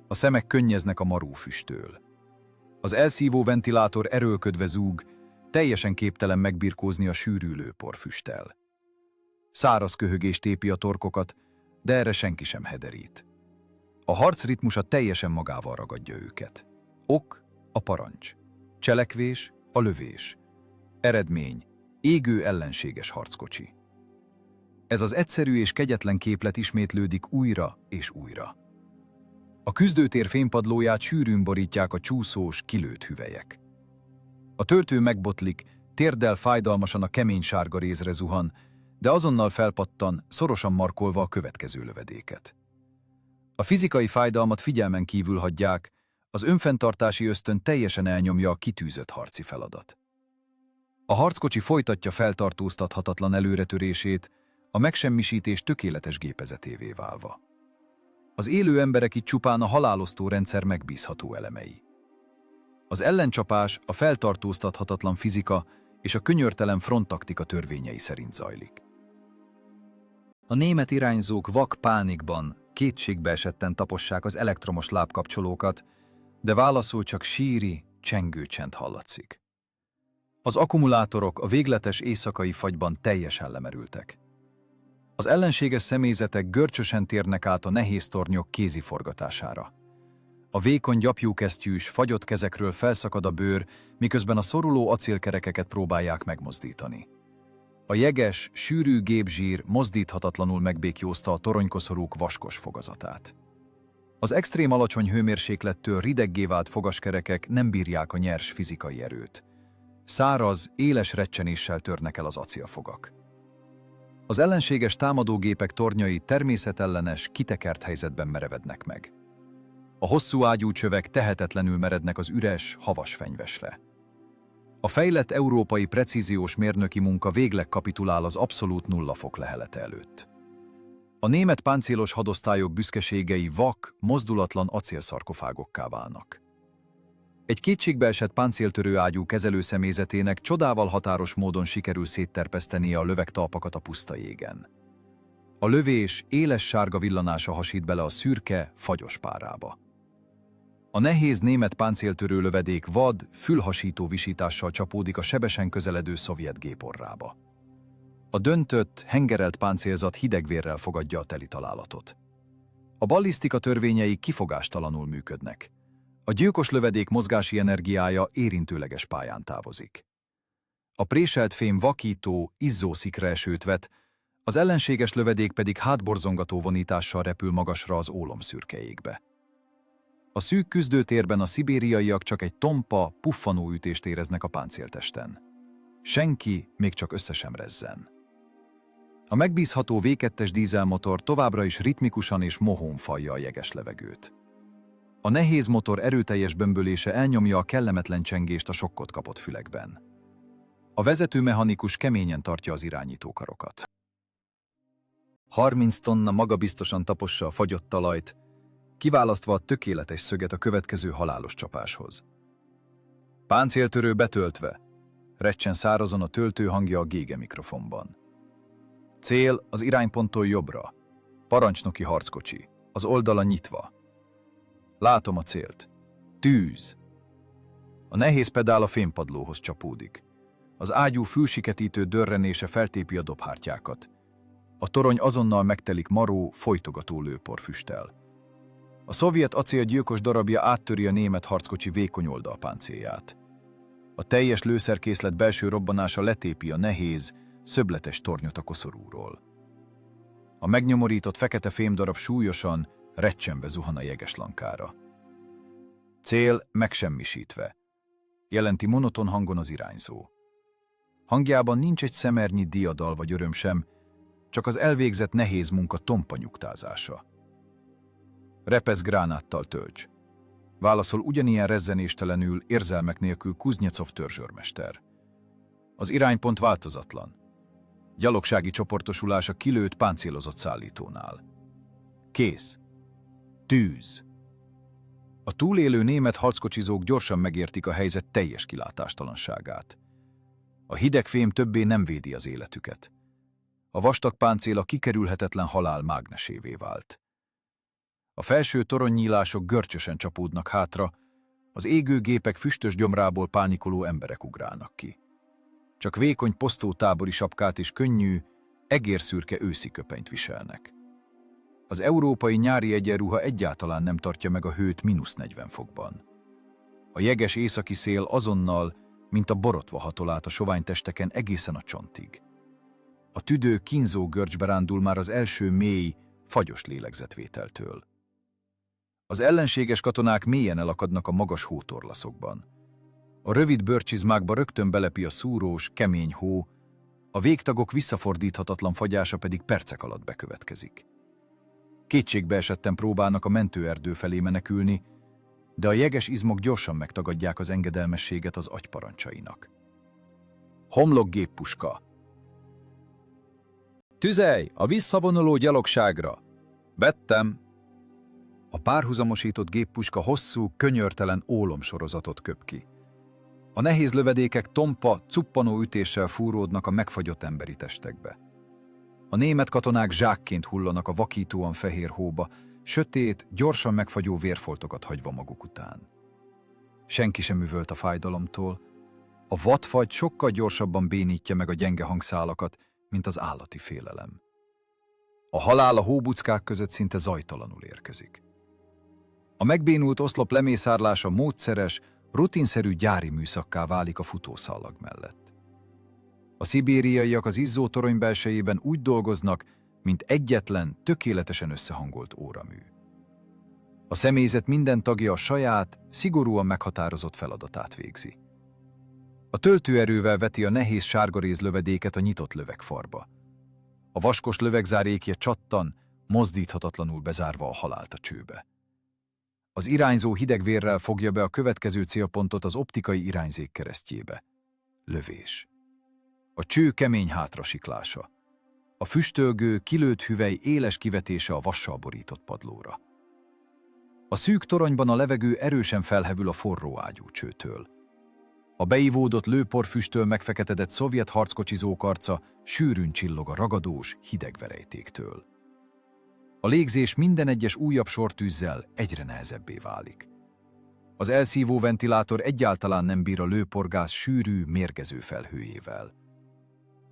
A szemek könnyeznek a marúfüsttől. Az elszívó ventilátor erőlködve zúg, teljesen képtelen megbirkózni a sűrűlő porfüsttel. Száraz köhögés tépi a torkokat, de erre senki sem hederít. A harc ritmusa teljesen magával ragadja őket. Ok, a parancs. Cselekvés, a lövés. Eredmény, égő ellenséges harckocsi. Ez az egyszerű és kegyetlen képlet ismétlődik újra és újra. A küzdőtér fénypadlóját sűrűn borítják a csúszós, kilőtt hüvelyek. A töltő megbotlik, térddel fájdalmasan a kemény sárga rézre zuhan, de azonnal felpattan, szorosan markolva a következő lövedéket. A fizikai fájdalmat figyelmen kívül hagyják, az önfenntartási ösztön teljesen elnyomja a kitűzött harci feladat. A harckocsi folytatja feltartóztathatatlan előretörését, a megsemmisítés tökéletes gépezetévé válva. Az élő emberek itt csupán a halálosztó rendszer megbízható elemei. Az ellencsapás a feltartóztathatatlan fizika és a könyörtelen fronttaktika törvényei szerint zajlik. A német irányzók vak pánikban, kétségbeesetten tapossák az elektromos lábkapcsolókat, de válaszul csak síri, csengő csend hallatszik. Az akkumulátorok a végletes éjszakai fagyban teljesen lemerültek. Az ellenséges személyzetek görcsösen térnek át a nehéz tornyok kézi forgatására. A vékony gyapjúkesztyűs, fagyott kezekről felszakad a bőr, miközben a szoruló acélkerekeket próbálják megmozdítani. A jeges, sűrű gépzsír mozdíthatatlanul megbékjózta a toronykoszorúk vaskos fogazatát. Az extrém alacsony hőmérséklettől rideggé vált fogaskerekek nem bírják a nyers fizikai erőt. Száraz, éles recsenéssel törnek el az acélfogak. Az ellenséges támadógépek tornyai természetellenes, kitekert helyzetben merevednek meg. A hosszú ágyú csövek tehetetlenül merednek az üres, havas fenyvesre. A fejlett európai precíziós mérnöki munka végleg kapitulál az abszolút nulla fok lehelete előtt. A német páncélos hadosztályok büszkeségei vak, mozdulatlan acélszarkofágokká válnak. Egy kétségbeesett páncéltörő ágyú kezelőszemélyzetének csodával határos módon sikerül szétterpesztenie a lövegtalpakat a puszta jégen. A lövés éles sárga villanása hasít bele a szürke, fagyos párába. A nehéz német páncéltörő lövedék vad, fülhasító visítással csapódik a sebesen közeledő szovjet géporrába. A döntött, hengerelt páncélzat hidegvérrel fogadja a teli találatot. A ballisztika törvényei kifogástalanul működnek. A gyilkos lövedék mozgási energiája érintőleges pályán távozik. A préselt fém vakító, izzó szikraesőt vet, az ellenséges lövedék pedig hátborzongató vonítással repül magasra az ólomszürke égbe. A szűk küzdőtérben a szibériaiak csak egy tompa, puffanó ütést éreznek a páncéltesten. Senki még csak össze sem rezzen. A megbízható V2-es dízelmotor továbbra is ritmikusan és mohón fajja a jeges levegőt. A nehéz motor erőteljes bömbölése elnyomja a kellemetlen csengést a sokkot kapott fülekben. A vezetőmechanikus keményen tartja az irányítókarokat. 30 tonna magabiztosan tapossa a fagyott talajt, kiválasztva a tökéletes szöget a következő halálos csapáshoz. Páncéltörő betöltve, recsen szárazon a töltő hangja a gége mikrofonban. Cél az irányponttól jobbra, parancsnoki harckocsi, az oldala nyitva. Látom a célt. Tűz! A nehéz pedál a fémpadlóhoz csapódik. Az ágyú fülsiketítő dörrenése feltépi a dobhártyákat. A torony azonnal megtelik maró, folytogató lőporfüsttel. A szovjet acél gyilkos darabja áttöri a német harckocsi vékony oldalpáncélját. A teljes lőszerkészlet belső robbanása letépi a nehéz, szöbletes tornyot a koszorúról. A megnyomorított fekete fémdarab súlyosan, recsenve zuhan a jegeslankára. Cél megsemmisítve, jelenti monoton hangon az irányzó. Hangjában nincs egy szemernyi diadal vagy öröm sem, csak az elvégzett nehéz munka tompa nyugtázása. Repesz gránáttal tölts. Válaszol ugyanilyen rezzenéstelenül, érzelmek nélkül Kuznyecov törzsőrmester. Az iránypont változatlan. Gyalogsági csoportosulás a kilőtt páncélozott szállítónál. Kész. Tűz. A túlélő német harckocsizók gyorsan megértik a helyzet teljes kilátástalanságát. A hideg fém többé nem védi az életüket. A vastag páncél a kikerülhetetlen halál mágnesévé vált. A felső toronynyílások görcsösen csapódnak hátra, az égő gépek füstös gyomrából pánikoló emberek ugrálnak ki. Csak vékony posztótábori sapkát és könnyű, egérszürke őszi köpenyt viselnek. Az európai nyári egyenruha egyáltalán nem tartja meg a hőt -40 fokban. A jeges északi szél azonnal, mint a borotva hatol át a sovány testeken egészen a csontig. A tüdő kínzó görcsbe rándul már az első mély, fagyos lélegzetvételtől. Az ellenséges katonák mélyen elakadnak a magas hótorlaszokban. A rövid bőrcsizmákba rögtön belepi a szúrós, kemény hó, a végtagok visszafordíthatatlan fagyása pedig percek alatt bekövetkezik. Kétségbeesetten próbálnak a mentőerdő felé menekülni, de a jeges izmok gyorsan megtagadják az engedelmességet az agyparancsainak. Homlokgéppuska. Tüzelj a visszavonuló gyalogságra! Vettem! A párhuzamosított géppuska hosszú, könyörtelen ólomsorozatot köp ki. A nehéz lövedékek tompa, cuppanó ütéssel fúródnak a megfagyott emberi testekbe. A német katonák zsákként hullanak a vakítóan fehér hóba, sötét, gyorsan megfagyó vérfoltokat hagyva maguk után. Senki sem üvölt a fájdalomtól. A vadfagy sokkal gyorsabban bénítja meg a gyenge hangszálakat, mint az állati félelem. A halál a hóbuckák között szinte zajtalanul érkezik. A megbénult oszlop lemészárlása módszeres, rutinszerű gyári műszakká válik a futószallag mellett. A szibériaiak az izzó torony belsejében úgy dolgoznak, mint egyetlen, tökéletesen összehangolt óramű. A személyzet minden tagja a saját, szigorúan meghatározott feladatát végzi. A töltőerővel veti a nehéz sárgaréz lövedéket a nyitott lövegfarba. A vaskos lövegzárékje csattan, mozdíthatatlanul bezárva a halált a csőbe. Az irányzó hidegvérrel fogja be a következő célpontot az optikai irányzék keresztjébe. Lövés. A cső kemény hátrasiklása. A füstölgő, kilőtt hüvely éles kivetése a vassal borított padlóra. A szűk toronyban a levegő erősen felhevül a forró ágyú csőtől. A beivódott lőporfüsttől megfeketedett szovjet harckocsizók arca sűrűn csillog a ragadós, hideg verejtéktől. A légzés minden egyes újabb sortűzzel egyre nehezebbé válik. Az elszívó ventilátor egyáltalán nem bír a lőporgáz sűrű, mérgező felhőjével.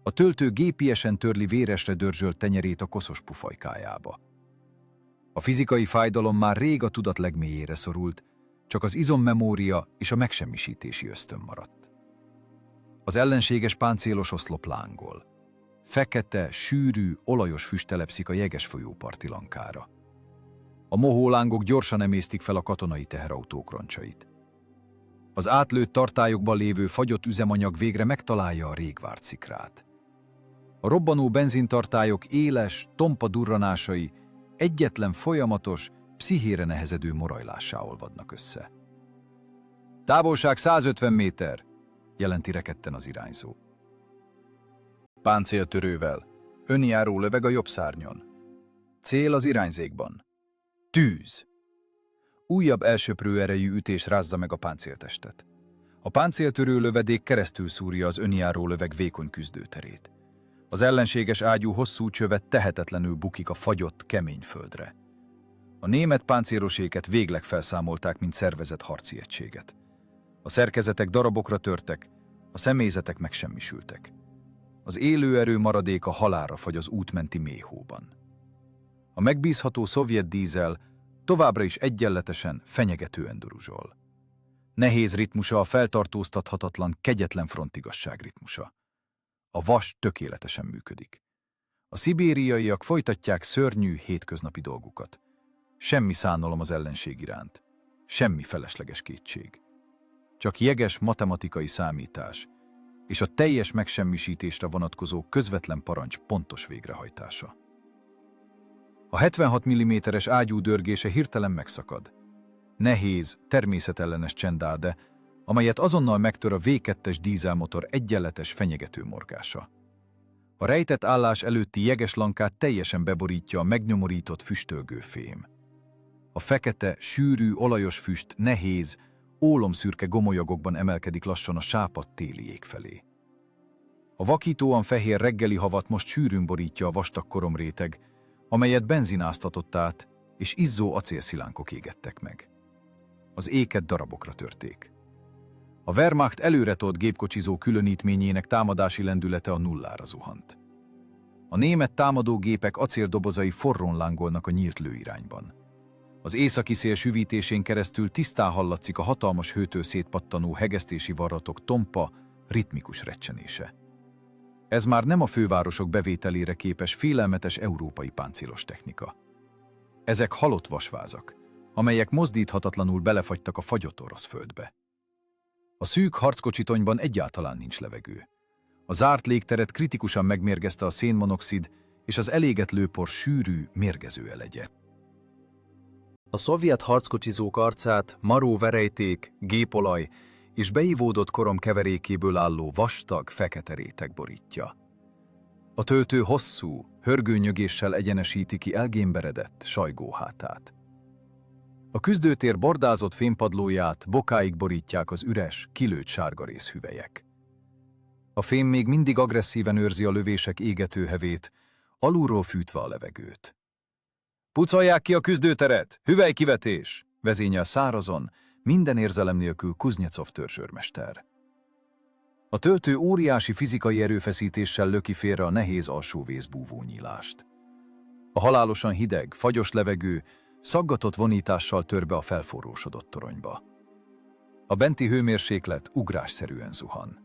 A töltő gépiesen törli véresre dörzsölt tenyerét a koszos pufajkájába. A fizikai fájdalom már rég a tudat legmélyére szorult, csak az izommemória és a megsemmisítési ösztön maradt. Az ellenséges páncélos oszlop lángol. Fekete, sűrű, olajos füst telepszik a jeges folyóparti lankára. A mohólángok gyorsan emésztik fel a katonai teherautók roncsait. Az átlőtt tartályokban lévő fagyott üzemanyag végre megtalálja a rég várt szikrát. A robbanó benzintartályok éles, tompa durranásai egyetlen folyamatos, pszichére nehezedő morajlássá olvadnak össze. Távolság 150 méter, jelenti rekedten az irányzó. Páncéltörővel. Önjáró löveg a jobb szárnyon. Cél az irányzékban. Tűz! Újabb elsöprő erejű ütés rázza meg a páncéltestet. A páncéltörő lövedék keresztül szúrja az önjáró löveg vékony küzdőterét. Az ellenséges ágyú hosszú csöve tehetetlenül bukik a fagyott, kemény földre. A német páncéloséket végleg felszámolták, mint szervezett harci egységet. A szerkezetek darabokra törtek, a személyzetek megsemmisültek. Az élő erő maradéka halálra fagy az útmenti mélyhóban. A megbízható szovjet dízel továbbra is egyenletesen, fenyegetően duruzsol. Nehéz ritmusa a feltartóztathatatlan, kegyetlen frontigasság ritmusa. A vas tökéletesen működik. A szibériaiak folytatják szörnyű, hétköznapi dolgukat. Semmi szánalom az ellenség iránt. Semmi felesleges kétség. Csak jeges matematikai számítás és a teljes megsemmisítésre vonatkozó közvetlen parancs pontos végrehajtása. A 76 mm-es ágyú dörgése hirtelen megszakad. Nehéz, természetellenes csend áll, de amelyet azonnal megtör a V2-es dízelmotor egyenletes fenyegető morgása. A rejtett állás előtti jeges lankát teljesen beborítja a megnyomorított füstölgő fém. A fekete, sűrű, olajos füst nehéz, ólomszürke gomolyagokban emelkedik lassan a sápadt téli ég felé. A vakítóan fehér reggeli havat most sűrűn borítja a vastag koromréteg, amelyet benzináztatott át, és izzó acélszilánkok égettek meg. Az éket darabokra törték. A Wehrmacht előretolt gépkocsizó különítményének támadási lendülete a nullára zuhant. A német támadógépek acéldobozai forrón lángolnak a nyílt lőirányban. Az északi szél süvítésén keresztül tisztán hallatszik a hatalmas hőtől szétpattanó hegesztési varratok tompa, ritmikus recsenése. Ez már nem a fővárosok bevételére képes félelmetes európai páncélos technika. Ezek halott vasvázak, amelyek mozdíthatatlanul belefagytak a fagyott orosz földbe. A szűk harckocsitonyban egyáltalán nincs levegő. A zárt légteret kritikusan megmérgezte a szénmonoxid és az elégett lőpor sűrű, mérgező elegye. A szovjet harckocsizók arcát maró verejték, gépolaj és beivódott korom keverékéből álló vastag, fekete réteg borítja. A töltő hosszú, hörgőnyögéssel egyenesíti ki elgémberedett, sajgó hátát. A küzdőtér bordázott fémpadlóját bokáig borítják az üres, kilőtt sárgarészhüvelyek. A fém még mindig agresszíven őrzi a lövések égető hevét, alulról fűtve a levegőt. Pucolják ki a küzdőteret! Hüvelykivetés! Vezényel szárazon, minden érzelem nélkül Kuznecov törzsőrmester. A töltő óriási fizikai erőfeszítéssel löki félre a nehéz alsóvész búvónyílást. A halálosan hideg, fagyos levegő szaggatott vonítással tör be a felforrósodott toronyba. A benti hőmérséklet ugrásszerűen zuhan.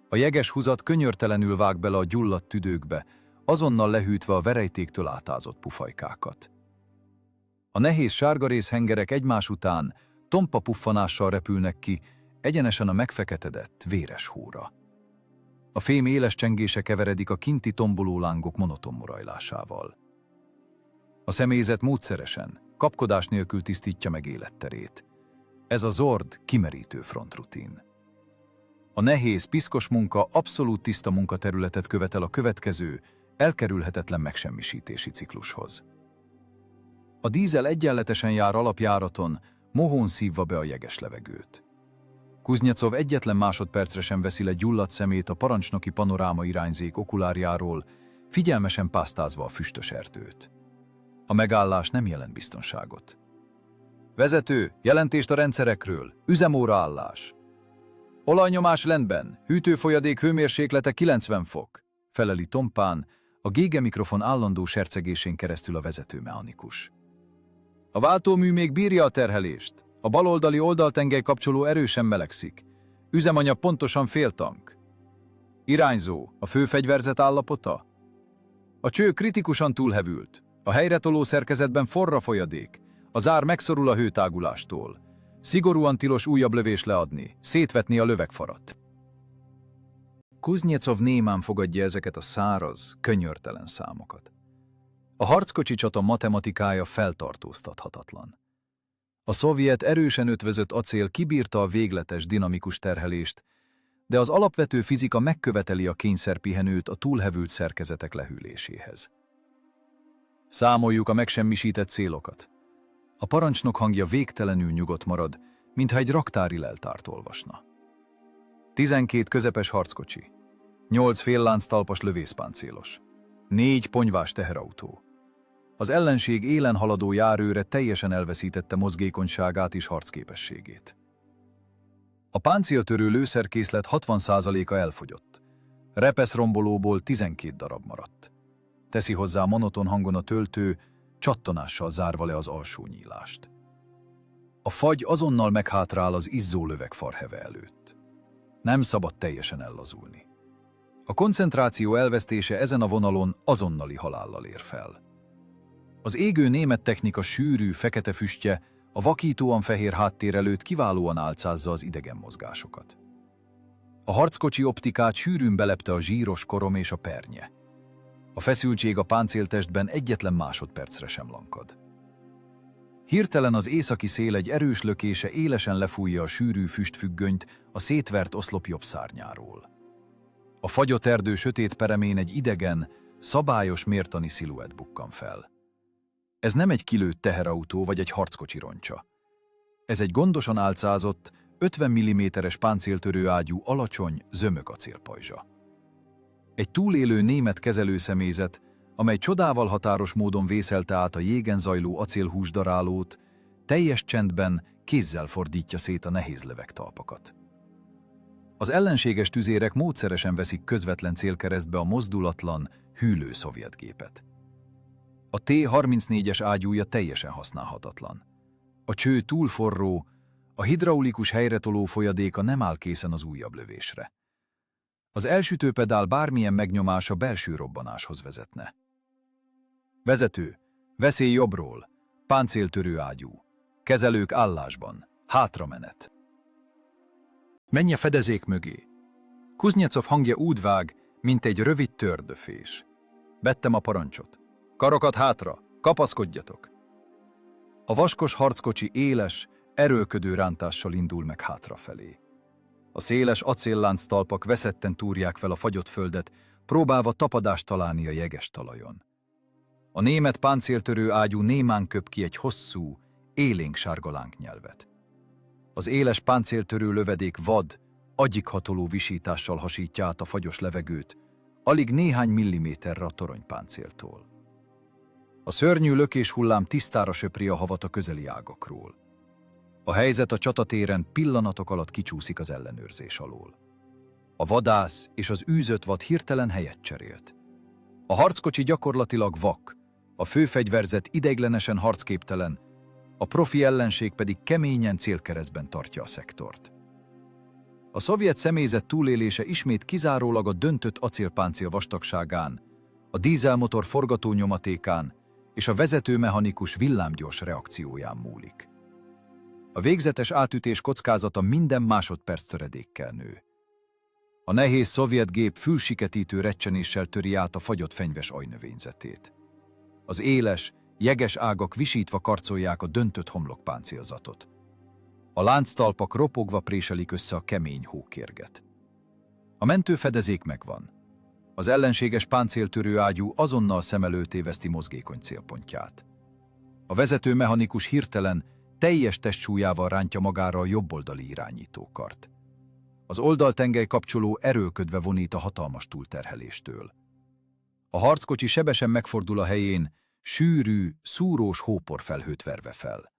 A jeges húzat könyörtelenül vág bele a gyulladt tüdőkbe, azonnal lehűtve a verejtéktől átázott pufajkákat. A nehéz sárgarészhengerek egymás után tompa puffanással repülnek ki, egyenesen a megfeketedett, véres hóra. A fém éles csengése keveredik a kinti tomboló lángok monoton morajlásával. A személyzet módszeresen, kapkodás nélkül tisztítja meg életterét. Ez a zord, kimerítő frontrutin. A nehéz, piszkos munka abszolút tiszta munkaterületet követel a következő, elkerülhetetlen megsemmisítési ciklushoz. A dízel egyenletesen jár alapjáraton, mohón szívva be a jeges levegőt. Kuznecov egyetlen másodpercre sem veszi le gyulladt szemét a parancsnoki panoráma irányzék okulárjáról, figyelmesen pásztázva a füstös erdőt. A megállás nem jelent biztonságot. Vezető, jelentést a rendszerekről, üzemóraállás! Olajnyomás rendben, hűtőfolyadék hőmérséklete 90 fok, feleli tompán, a gége mikrofon állandó sercegésén keresztül a vezetőmechanikus. A váltómű még bírja a terhelést, a baloldali oldaltengely kapcsoló erősen melegszik, üzemanyag pontosan fél tank. Irányzó, a fő fegyverzet állapota? A cső kritikusan túlhevült, a helyretoló szerkezetben forra folyadék, a zár megszorul a hőtágulástól. Szigorúan tilos újabb lövés leadni, szétvetni a lövegfarat. Kuznyecov némán fogadja ezeket a száraz, könyörtelen számokat. A harckocsi csata matematikája feltartóztathatatlan. A szovjet erősen ötvözött acél kibírta a végletes dinamikus terhelést, de az alapvető fizika megköveteli a kényszerpihenőt a túlhevült szerkezetek lehűléséhez. Számoljuk a megsemmisített célokat. A parancsnok hangja végtelenül nyugodt marad, mintha egy raktári leltárt olvasna. 12 közepes harckocsi, 8 féllánctalpas lövészpáncélos, 4 ponyvás teherautó. Az ellenség élen haladó járőre teljesen elveszítette mozgékonyságát és harcképességét. A páncéltörő lőszerkészlet 60%-a elfogyott. Repeszrombolóból 12 darab maradt. Teszi hozzá monoton hangon a töltő, csattanással zárva le az alsó nyílást. A fagy azonnal meghátrál az izzó lövegfarheve előtt. Nem szabad teljesen ellazulni. A koncentráció elvesztése ezen a vonalon azonnali halállal ér fel. Az égő német technika sűrű, fekete füstje a vakítóan fehér háttér előtt kiválóan álcázza az idegen mozgásokat. A harckocsi optikát sűrűn belepte a zsíros korom és a pernye. A feszültség a páncéltestben egyetlen másodpercre sem lankad. Hirtelen az északi szél egy erős lökése élesen lefújja a sűrű füstfüggönyt a szétvert oszlop jobb szárnyáról. A fagyott erdő sötét peremén egy idegen, szabályos mértani sziluett bukkan fel. Ez nem egy kilőtt teherautó vagy egy harckocsi roncsa. Ez egy gondosan álcázott, 50 mm-es páncéltörő ágyú alacsony, zömök acélpajzsa. Egy túlélő német kezelőszemélyzet, amely csodával határos módon vészelte át a jégen zajló acélhúsdarálót, teljes csendben kézzel fordítja szét a nehéz lövegtalpakat. Az ellenséges tüzérek módszeresen veszik közvetlen célkeresztbe a mozdulatlan, hűlő szovjetgépet. A T-34-es ágyúja teljesen használhatatlan. A cső túl forró, a hidraulikus helyretoló folyadéka nem áll készen az újabb lövésre. Az elsütőpedál bármilyen megnyomása belső robbanáshoz vezetne. Vezető, veszély jobbról, páncéltörő ágyú, kezelők állásban, hátramenet. Menj a fedezék mögé. Kuznyecov hangja úgy vág, mint egy rövid tördöfés. Vettem a parancsot. Karokat hátra, kapaszkodjatok! A vaskos harckocsi éles, erőlködő rántással indul meg hátrafelé. A széles acéllánctalpak veszetten túrják fel a fagyott földet, próbálva tapadást találni a jeges talajon. A német páncéltörő ágyú némán köp ki egy hosszú, élénk sárga lángnyelvet. Az éles páncéltörő lövedék vad, agyighatoló visítással hasítja át a fagyos levegőt, alig néhány milliméterre a toronypáncéltól. A szörnyű lökéshullám tisztára söpri a havat a közeli ágakról. A helyzet a csatatéren pillanatok alatt kicsúszik az ellenőrzés alól. A vadász és az űzött vad hirtelen helyet cserélt. A harckocsi gyakorlatilag vak, a főfegyverzet ideiglenesen harcképtelen, a profi ellenség pedig keményen célkeresztben tartja a szektort. A szovjet személyzet túlélése ismét kizárólag a döntött acélpáncél vastagságán, a dízelmotor forgatónyomatékán és a vezetőmechanikus villámgyors reakcióján múlik. A végzetes átütés kockázata minden másodperc töredékkel nő. A nehéz szovjet gép fülsiketítő recsenéssel töri át a fagyott fenyves ajnövényzetét. Az éles, jeges ágak visítva karcolják a döntött homlokpáncélzatot. A lánctalpak ropogva préselik össze a kemény hókérget. A mentőfedezék megvan. Az ellenséges páncéltörő ágyú azonnal szem előtt éveszti mozgékony célpontját. A vezető mechanikus hirtelen, teljes testsúlyával rántja magára a jobboldali irányítókart. Az oldaltengely kapcsoló erőlködve vonít a hatalmas túlterheléstől. A harckocsi sebesen megfordul a helyén, sűrű, szúrós hóporfelhőt verve fel.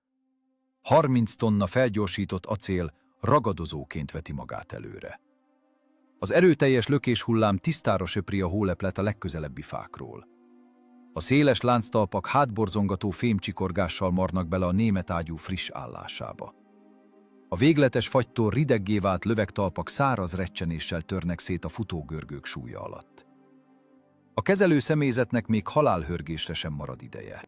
30 tonna felgyorsított acél ragadozóként veti magát előre. Az erőteljes lökéshullám tisztára söpri a hóleplet a legközelebbi fákról. A széles lánctalpak hátborzongató fémcsikorgással marnak bele a német ágyú friss állásába. A végletes fagytól rideggé vált lövegtalpak száraz recsenéssel törnek szét a futógörgők súlya alatt. A kezelő személyzetnek még halálhörgésre sem marad ideje.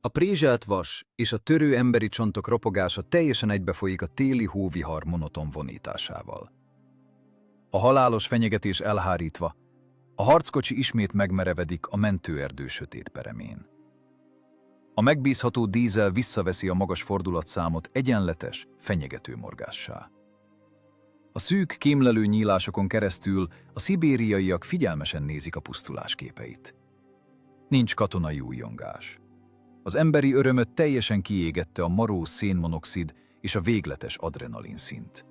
A prézselt vas és a törő emberi csontok ropogása teljesen egybefolyik a téli hóvihar monoton vonításával. A halálos fenyegetés elhárítva, a harckocsi ismét megmerevedik a mentőerdő sötét peremén. A megbízható dízel visszaveszi a magas fordulatszámot egyenletes, fenyegető morgássá. A szűk, kémlelő nyílásokon keresztül a szibériaiak figyelmesen nézik a pusztulás képeit. Nincs katonai újongás. Az emberi örömöt teljesen kiégette a maró szénmonoxid és a végletes adrenalin szint.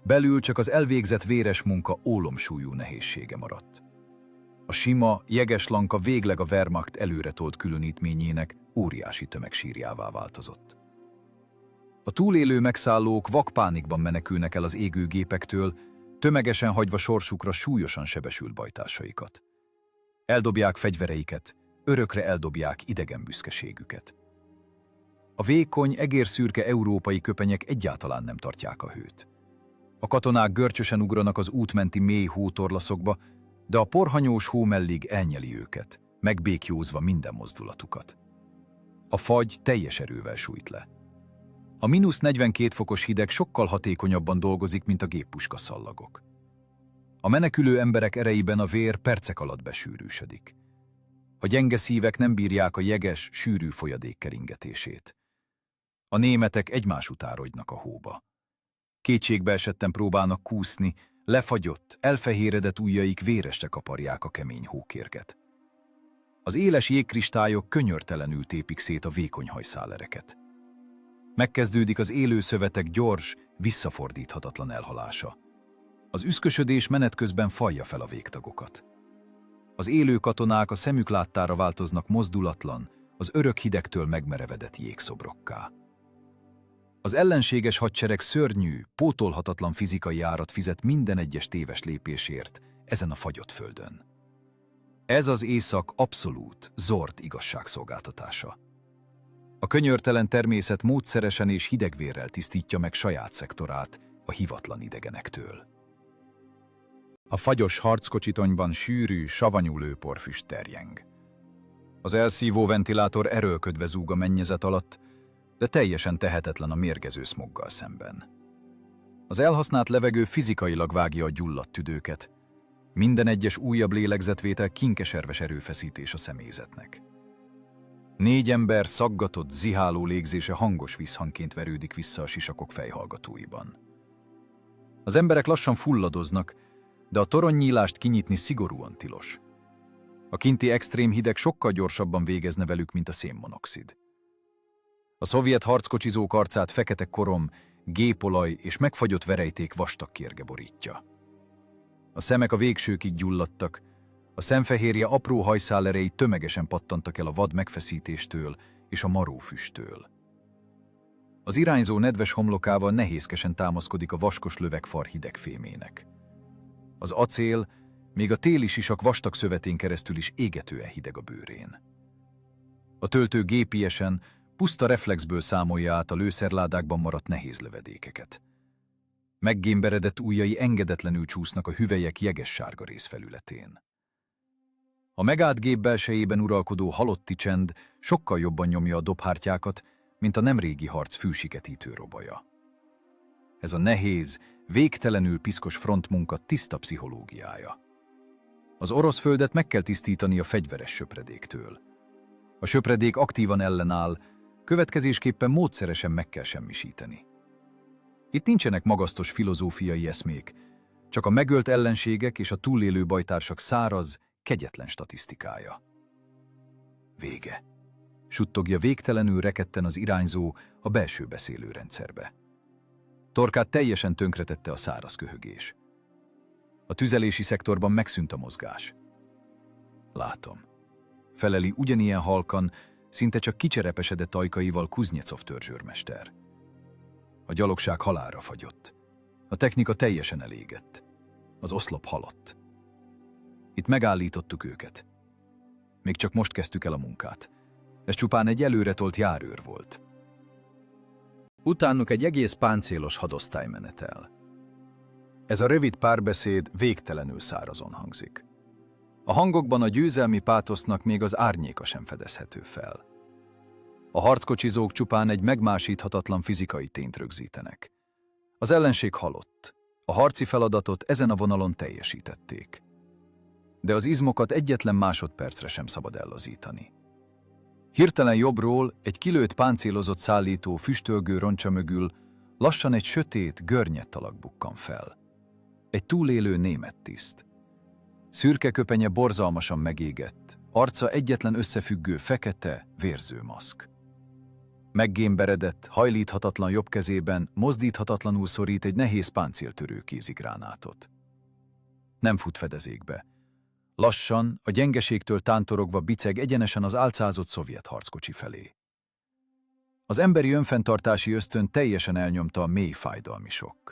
Belül csak az elvégzett véres munka ólomsúlyú nehézsége maradt. A sima, jeges lanka végleg a Wehrmacht előretolt különítményének óriási tömegsírjává változott. A túlélő megszállók vakpánikban menekülnek el az égő gépektől, tömegesen hagyva sorsukra súlyosan sebesült bajtársaikat. Eldobják fegyvereiket, örökre eldobják idegen büszkeségüket. A vékony, egérszürke európai köpenyek egyáltalán nem tartják a hőt. A katonák görcsösen ugranak az útmenti mély hótorlaszokba, de a porhanyós hó mellig elnyeli őket, megbékjózva minden mozdulatukat. A fagy teljes erővel sújt le. A -42 fokos hideg sokkal hatékonyabban dolgozik, mint a géppuska szallagok. A menekülő emberek erejében a vér percek alatt besűrűsödik. A gyenge szívek nem bírják a jeges, sűrű folyadék keringetését. A németek egymás után rogynak a hóba. Kétségbeesetten próbálnak kúszni, lefagyott, elfehéredett ujjaik véresre kaparják a kemény hókérget. Az éles jégkristályok könyörtelenül tépik szét a vékony hajszálereket. Megkezdődik az élő szövetek gyors, visszafordíthatatlan elhalása. Az üszkösödés menet közben fajja fel a végtagokat. Az élő katonák a szemük láttára változnak mozdulatlan, az örök hidegtől megmerevedett jégszobrokká. Az ellenséges hadsereg szörnyű, pótolhatatlan fizikai árat fizet minden egyes téves lépésért ezen a fagyott földön. Ez az éjszak abszolút, zord igazságszolgáltatása. A könyörtelen természet módszeresen és hidegvérrel tisztítja meg saját szektorát a hivatlan idegenektől. A fagyos harckocsitonyban sűrű, savanyú lőporfüst terjeng. Az elszívó ventilátor erőlködve zúg a mennyezet alatt, de teljesen tehetetlen a mérgező szmoggal szemben. Az elhasznált levegő fizikailag vágja a gyulladt tüdőket. Minden egyes újabb lélegzetvétel kinkeserves erőfeszítés a személyzetnek. 4 ember szaggatott, ziháló légzése hangos visszhangként verődik vissza a sisakok fejhallgatóiban. Az emberek lassan fulladoznak, de a toronynyílást kinyitni szigorúan tilos. A kinti extrém hideg sokkal gyorsabban végezne velük, mint a szénmonoxid. A szovjet harckocsizók arcát fekete korom, gépolaj és megfagyott verejték vastag kérge borítja. A szemek a végsőkig gyulladtak, a szemfehérje apró hajszálerei tömegesen pattantak el a vad megfeszítéstől és a marófüsttől. Az irányzó nedves homlokával nehézkesen támaszkodik a vaskos lövegfar hideg fémének. Az acél még a téli sisak vastag szövetén keresztül is égetően hideg a bőrén. A töltő gépiesen, puszta reflexből számolja át a lőszerládákban maradt nehéz lövedékeket. Meggémberedett ujjai engedetlenül csúsznak a hüvelyek jeges-sárga részfelületén. A megállt gép belsejében uralkodó halotti csend sokkal jobban nyomja a dobhártyákat, mint a nemrégi harc fűsiketítő robaja. Ez a nehéz, végtelenül piszkos frontmunka tiszta pszichológiája. Az orosz földet meg kell tisztítani a fegyveres söpredéktől. A söpredék aktívan ellenáll, következésképpen módszeresen meg kell semmisíteni. Itt nincsenek magasztos filozófiai eszmék, csak a megölt ellenségek és a túlélő bajtársak száraz, kegyetlen statisztikája. Vége. Suttogja végtelenül rekedten az irányzó a belső beszélőrendszerbe. Torkát teljesen tönkretette a száraz köhögés. A tüzelési szektorban megszűnt a mozgás. Látom. Feleli ugyanilyen halkan, szinte csak kicserepesedett ajkaival Kuznyecov törzsőrmester. A gyalogság halálra fagyott. A technika teljesen elégett. Az oszlop halott. Itt megállítottuk őket. Még csak most kezdtük el a munkát. Ez csupán egy előretolt járőr volt. Utánuk egy egész páncélos hadosztály menetel. Ez a rövid párbeszéd végtelenül szárazon hangzik. A hangokban a győzelmi pátosznak még az árnyéka sem fedezhető fel. A harckocsizók csupán egy megmásíthatatlan fizikai tényt rögzítenek. Az ellenség halott. A harci feladatot ezen a vonalon teljesítették. De az izmokat egyetlen másodpercre sem szabad ellazítani. Hirtelen jobbról egy kilőtt páncélozott szállító füstölgő roncsa mögül lassan egy sötét, görnyett alak bukkan fel. Egy túlélő német tiszt. Szürke köpenye borzalmasan megégett, arca egyetlen összefüggő fekete, vérző maszk. Meggémberedett, hajlíthatatlan jobb kezében mozdíthatatlanul szorít egy nehéz páncéltörő kézigránátot. Nem fut fedezékbe. Lassan, a gyengeségtől tántorogva biceg egyenesen az álcázott szovjet harckocsi felé. Az emberi önfenntartási ösztön teljesen elnyomta a mély fájdalmi sokk.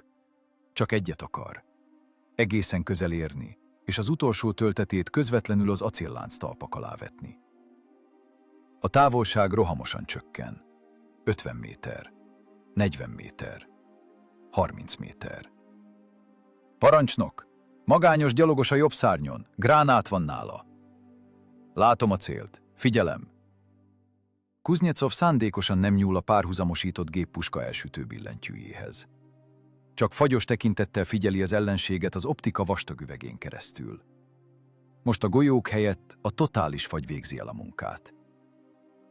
Csak egyet akar. Egészen közel érni, és az utolsó töltetét közvetlenül az acéllánc talpak alá vetni. A távolság rohamosan csökken. 50 méter, 40 méter, 30 méter. Parancsnok! Magányos gyalogos a jobb szárnyon, gránát van nála. Látom a célt, figyelem! Kuznyecov szándékosan nem nyúl a párhuzamosított géppuska elsütő billentyűjéhez. Csak fagyos tekintettel figyeli az ellenséget az optika vastag üvegén keresztül. Most a golyók helyett a totális fagy végzi el a munkát.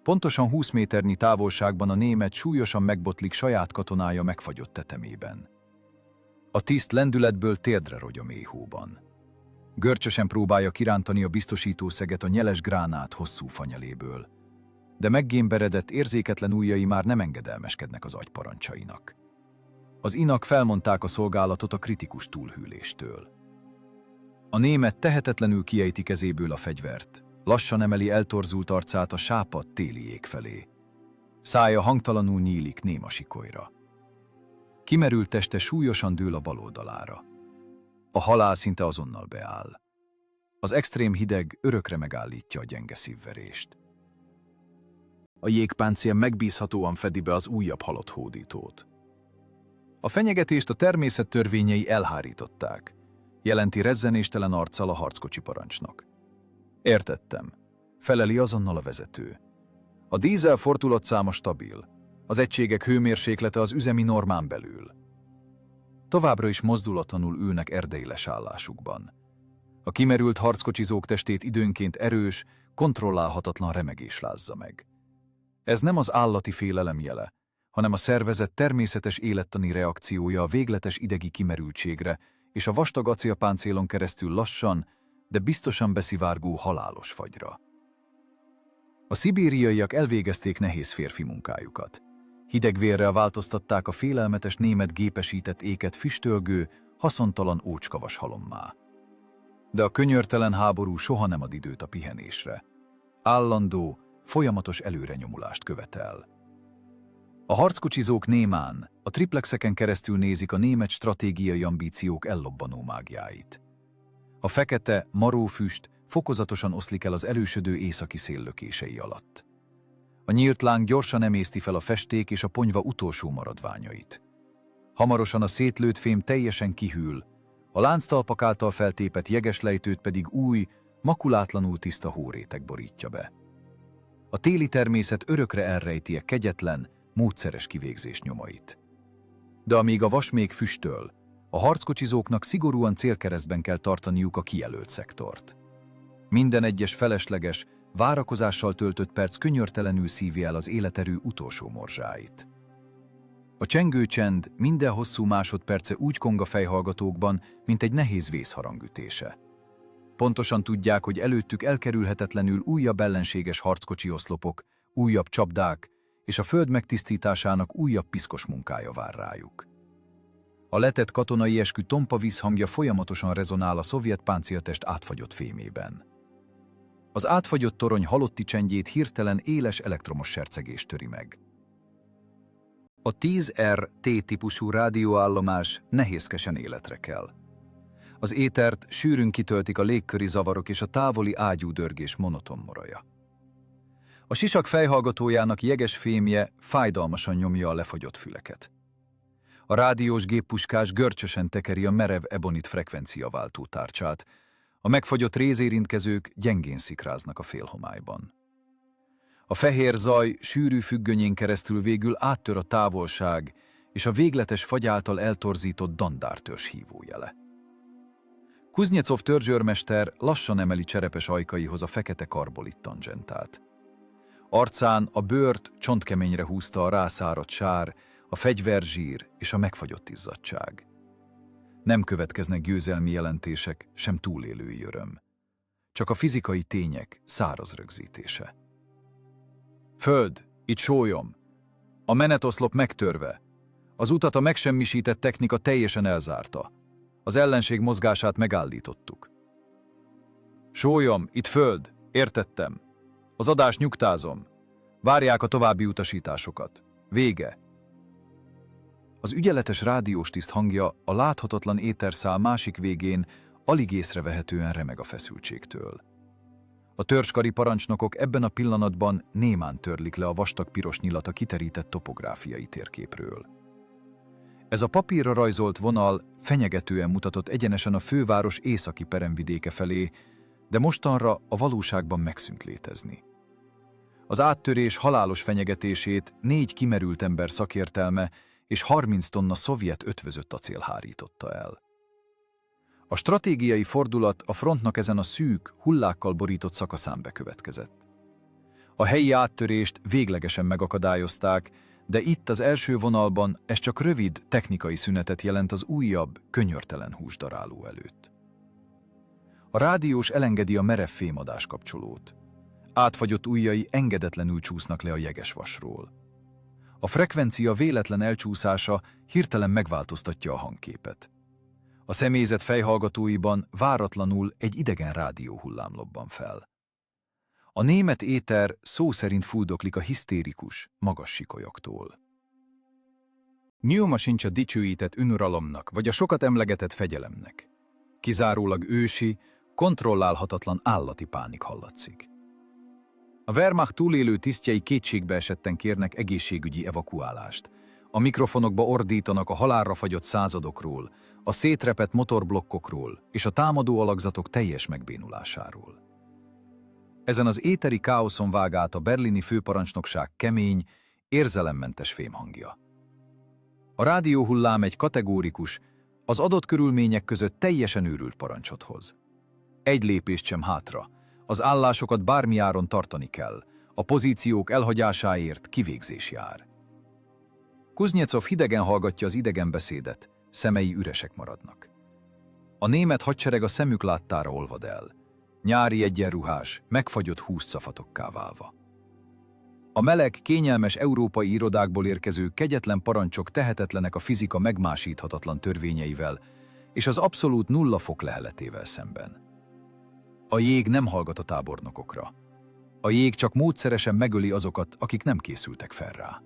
Pontosan 20 méternyi távolságban a német súlyosan megbotlik saját katonája megfagyott tetemében. A tiszt lendületből térdre rogy a mély hóban. Görcsösen próbálja kirántani a biztosítószeget a nyeles gránát hosszú fanyeléből, de meggémberedett, érzéketlen ujjai már nem engedelmeskednek az agyparancsainak. Az inak felmondták a szolgálatot a kritikus túlhűléstől. A német tehetetlenül kiejti kezéből a fegyvert, lassan emeli eltorzult arcát a sápadt téli ég felé. Szája hangtalanul nyílik néma sikolyra. Kimerült teste súlyosan dől a bal oldalára. A halál szinte azonnal beáll. Az extrém hideg örökre megállítja a gyenge szívverést. A jégpáncél megbízhatóan fedi be az újabb halott hódítót. A fenyegetést a természet törvényei elhárították, jelenti rezzenéstelen arccal a harckocsi parancsnok. Értettem, feleli azonnal a vezető. A dízel fordulatszáma stabil, az egységek hőmérséklete az üzemi normán belül. Továbbra is mozdulatlanul ülnek erdeiles állásukban. A kimerült harckocsizók testét időnként erős, kontrollálhatatlan remegés lázza meg. Ez nem az állati félelem jele, hanem a szervezet természetes élettani reakciója a végletes idegi kimerültségre és a vastag acélpáncélon keresztül lassan, de biztosan beszivárgó halálos fagyra. A szibériaiak elvégezték nehéz férfi munkájukat. Hideg vérrel változtatták a félelmetes német gépesített éket füstölgő, haszontalan ócskavas halommá. De a könyörtelen háború soha nem ad időt a pihenésre. Állandó, folyamatos előrenyomulást követel. A harckocsizók némán, a triplexeken keresztül nézik a német stratégiai ambíciók ellobbanó mágiáit. A fekete, maró füst fokozatosan oszlik el az erősödő északi szél lökései alatt. A nyílt láng gyorsan emészti fel a festék és a ponyva utolsó maradványait. Hamarosan a szétlőtt fém teljesen kihűl, a lánctalpak által feltépett jeges lejtőt pedig új, makulátlanul tiszta hóréteg borítja be. A téli természet örökre elrejti a kegyetlen, módszeres kivégzés nyomait. De amíg a vas még füstöl, a harckocsizóknak szigorúan célkeresztben kell tartaniuk a kijelölt szektort. Minden egyes felesleges, várakozással töltött perc könyörtelenül szívi el az életerő utolsó morzsáit. A csengő csend minden hosszú másodperce úgy kong a fejhallgatókban, mint egy nehéz vészharang ütése. Pontosan tudják, hogy előttük elkerülhetetlenül újabb ellenséges harckocsi oszlopok, újabb csapdák, és a föld megtisztításának újabb piszkos munkája vár rájuk. A letett katonai eskü tompa vízhangja folyamatosan rezonál a szovjet páncéltest átfagyott fémében. Az átfagyott torony halotti csendjét hirtelen éles elektromos sercegés töri meg. A 10RT-típusú rádióállomás nehézkesen életre kell. Az étert sűrűn kitöltik a légköri zavarok és a távoli ágyúdörgés monoton moraja. A sisak fejhallgatójának jeges fémje fájdalmasan nyomja a lefagyott füleket. A rádiós géppuskás görcsösen tekeri a merev ebonit frekvenciaváltó tárcsát, a megfagyott rézérintkezők gyengén szikráznak a félhomályban. A fehér zaj sűrű függönyén keresztül végül áttör a távolság és a végletes fagy által eltorzított dandártörzs hívójele. Kuznyecov törzsőrmester lassan emeli cserepes ajkaihoz a fekete karbolit tangentát. Arcán a bőrt csontkeményre húzta a rászáradt sár, a fegyverzsír és a megfagyott izzadtság. Nem következnek győzelmi jelentések, sem túlélői öröm. Csak a fizikai tények száraz rögzítése. Föld, itt sólyom. A menetoszlop megtörve. Az utat a megsemmisített technika teljesen elzárta. Az ellenség mozgását megállítottuk. Sólyom, itt föld, értettem. Az adást nyugtázom. Várják a további utasításokat. Vége. Az ügyeletes rádióstiszt hangja a láthatatlan éterszál másik végén alig észrevehetően remeg a feszültségtől. A törzskari parancsnokok ebben a pillanatban némán törlik le a vastag piros nyilat a kiterített topográfiai térképről. Ez a papírra rajzolt vonal fenyegetően mutatott egyenesen a főváros északi peremvidéke felé, de mostanra a valóságban megszűnt létezni. Az áttörés halálos fenyegetését 4 kimerült ember szakértelme és 30 tonna szovjet ötvözött acél hárította el. A stratégiai fordulat a frontnak ezen a szűk, hullákkal borított szakaszán bekövetkezett. A helyi áttörést véglegesen megakadályozták, de itt az első vonalban ez csak rövid technikai szünetet jelent az újabb, könyörtelen húsdaráló előtt. A rádiós elengedi a merev fémadás kapcsolót. Átfagyott ujjai engedetlenül csúsznak le a jeges vasról. A frekvencia véletlen elcsúszása hirtelen megváltoztatja a hangképet. A személyzet fejhallgatóiban váratlanul egy idegen rádióhullám lobban fel. A német éter szó szerint fuldoklik a hisztérikus, magas sikolyoktól. Nyoma sincs a dicsőített önuralomnak, vagy a sokat emlegetett fegyelemnek. Kizárólag ősi, kontrollálhatatlan állati pánik hallatszik. A Wehrmacht túlélő tisztjei kétségbe esetten kérnek egészségügyi evakuálást. A mikrofonokba ordítanak a halálra fagyott századokról, a szétrepett motorblokkokról és a támadó alakzatok teljes megbénulásáról. Ezen az éteri káoszon vág át a berlini főparancsnokság kemény, érzelemmentes fémhangja. A rádióhullám egy kategórikus, az adott körülmények között teljesen őrült parancsot hoz. Egy lépést sem hátra, az állásokat bármi áron tartani kell, a pozíciók elhagyásáért kivégzés jár. Kuznyecov hidegen hallgatja az idegen beszédet, szemei üresek maradnak. A német hadsereg a szemük láttára olvad el, nyári egyenruhás, megfagyott húscafatokká válva. A meleg, kényelmes európai irodákból érkező kegyetlen parancsok tehetetlenek a fizika megmásíthatatlan törvényeivel és az abszolút nulla fok leheletével szemben. A jég nem hallgat a tábornokokra. A jég csak módszeresen megöli azokat, akik nem készültek fel rá.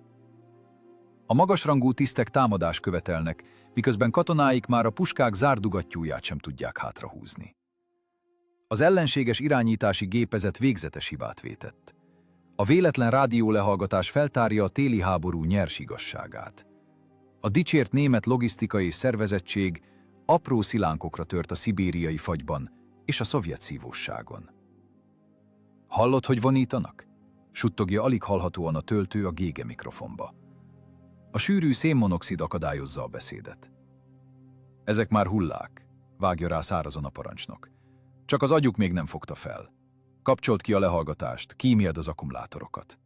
A magasrangú tisztek támadást követelnek, miközben katonáik már a puskák zárdugattyúját sem tudják hátrahúzni. Az ellenséges irányítási gépezet végzetes hibát vétett. A véletlen rádiólehallgatás feltárja a téli háború nyers igazságát. A dicsért német logisztika és szervezettség apró szilánkokra tört a szibériai fagyban és a szovjet szívósságon. Hallod, hogy vonítanak? Suttogja alig hallhatóan a töltő a gége mikrofonba. A sűrű szénmonoxid akadályozza a beszédet. Ezek már hullák, vágja rá szárazon a parancsnok. Csak az agyuk még nem fogta fel. Kapcsolt ki a lehallgatást, kíméld az akkumulátorokat.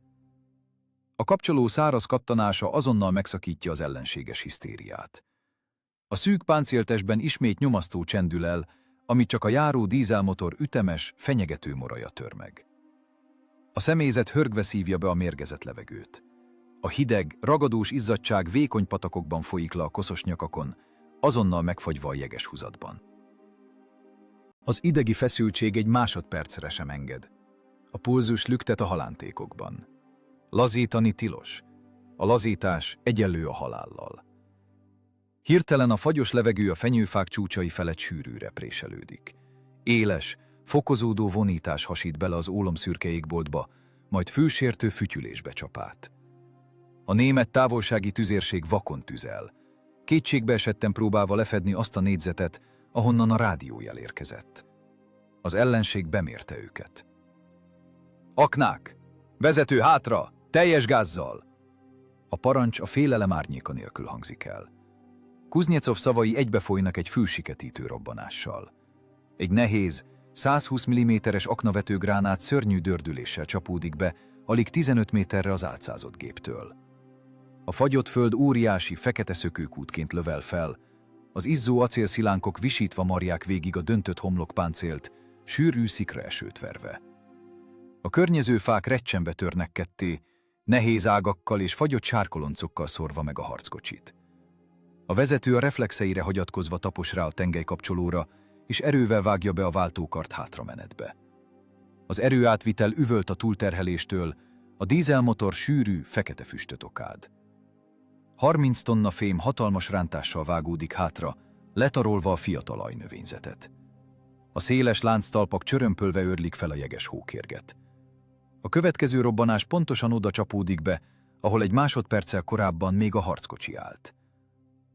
A kapcsoló száraz kattanása azonnal megszakítja az ellenséges hisztériát. A szűk páncéltestben ismét nyomasztó csendül el, amit csak a járó dízelmotor ütemes, fenyegető moraja tör meg. A személyzet hörgve szívja be a mérgezett levegőt. A hideg, ragadós izzadtság vékony patakokban folyik le a koszos nyakakon, azonnal megfagyva a jeges húzatban. Az idegi feszültség egy másodpercre sem enged. A pulzus lüktet a halántékokban. Lazítani tilos. A lazítás egyenlő a halállal. Hirtelen a fagyos levegő a fenyőfák csúcsai felett sűrűre préselődik. Éles, fokozódó vonítás hasít bele az ólomszürke égboltba, majd fősértő fütyülésbe csap át. A német távolsági tüzérség vakon tüzel. Kétségbe esetten próbálva lefedni azt a négyzetet, ahonnan a rádiójel érkezett. Az ellenség bemérte őket. Aknák! Vezető hátra! Teljes gázzal! A parancs a félelem árnyéka nélkül hangzik el. Kuznyecov szavai egybefolynak egy fülsiketítő robbanással. Egy nehéz, 120 mm-es aknavető gránát szörnyű dördüléssel csapódik be, alig 15 méterre az álcázott géptől. A fagyott föld óriási, fekete szökőkútként lövel fel, az izzó acélszilánkok visítva marják végig a döntött homlokpáncélt, sűrű szikraesőt verve. A környező fák recsenve törnek ketté, nehéz ágakkal és fagyott sárkoloncokkal szórva meg a harckocsit. A vezető a reflexeire hagyatkozva tapos rá a tengelykapcsolóra, és erővel vágja be a váltókart hátramenetbe. Az erőátvitel üvölt a túlterheléstől, a dízelmotor sűrű, fekete füstöt okád. 30 tonna fém hatalmas rántással vágódik hátra, letarolva a fiatal ajnövényzetet. A széles lánctalpak csörömpölve őrlik fel a jeges hókérget. A következő robbanás pontosan oda csapódik be, ahol egy másodperccel korábban még a harckocsi állt.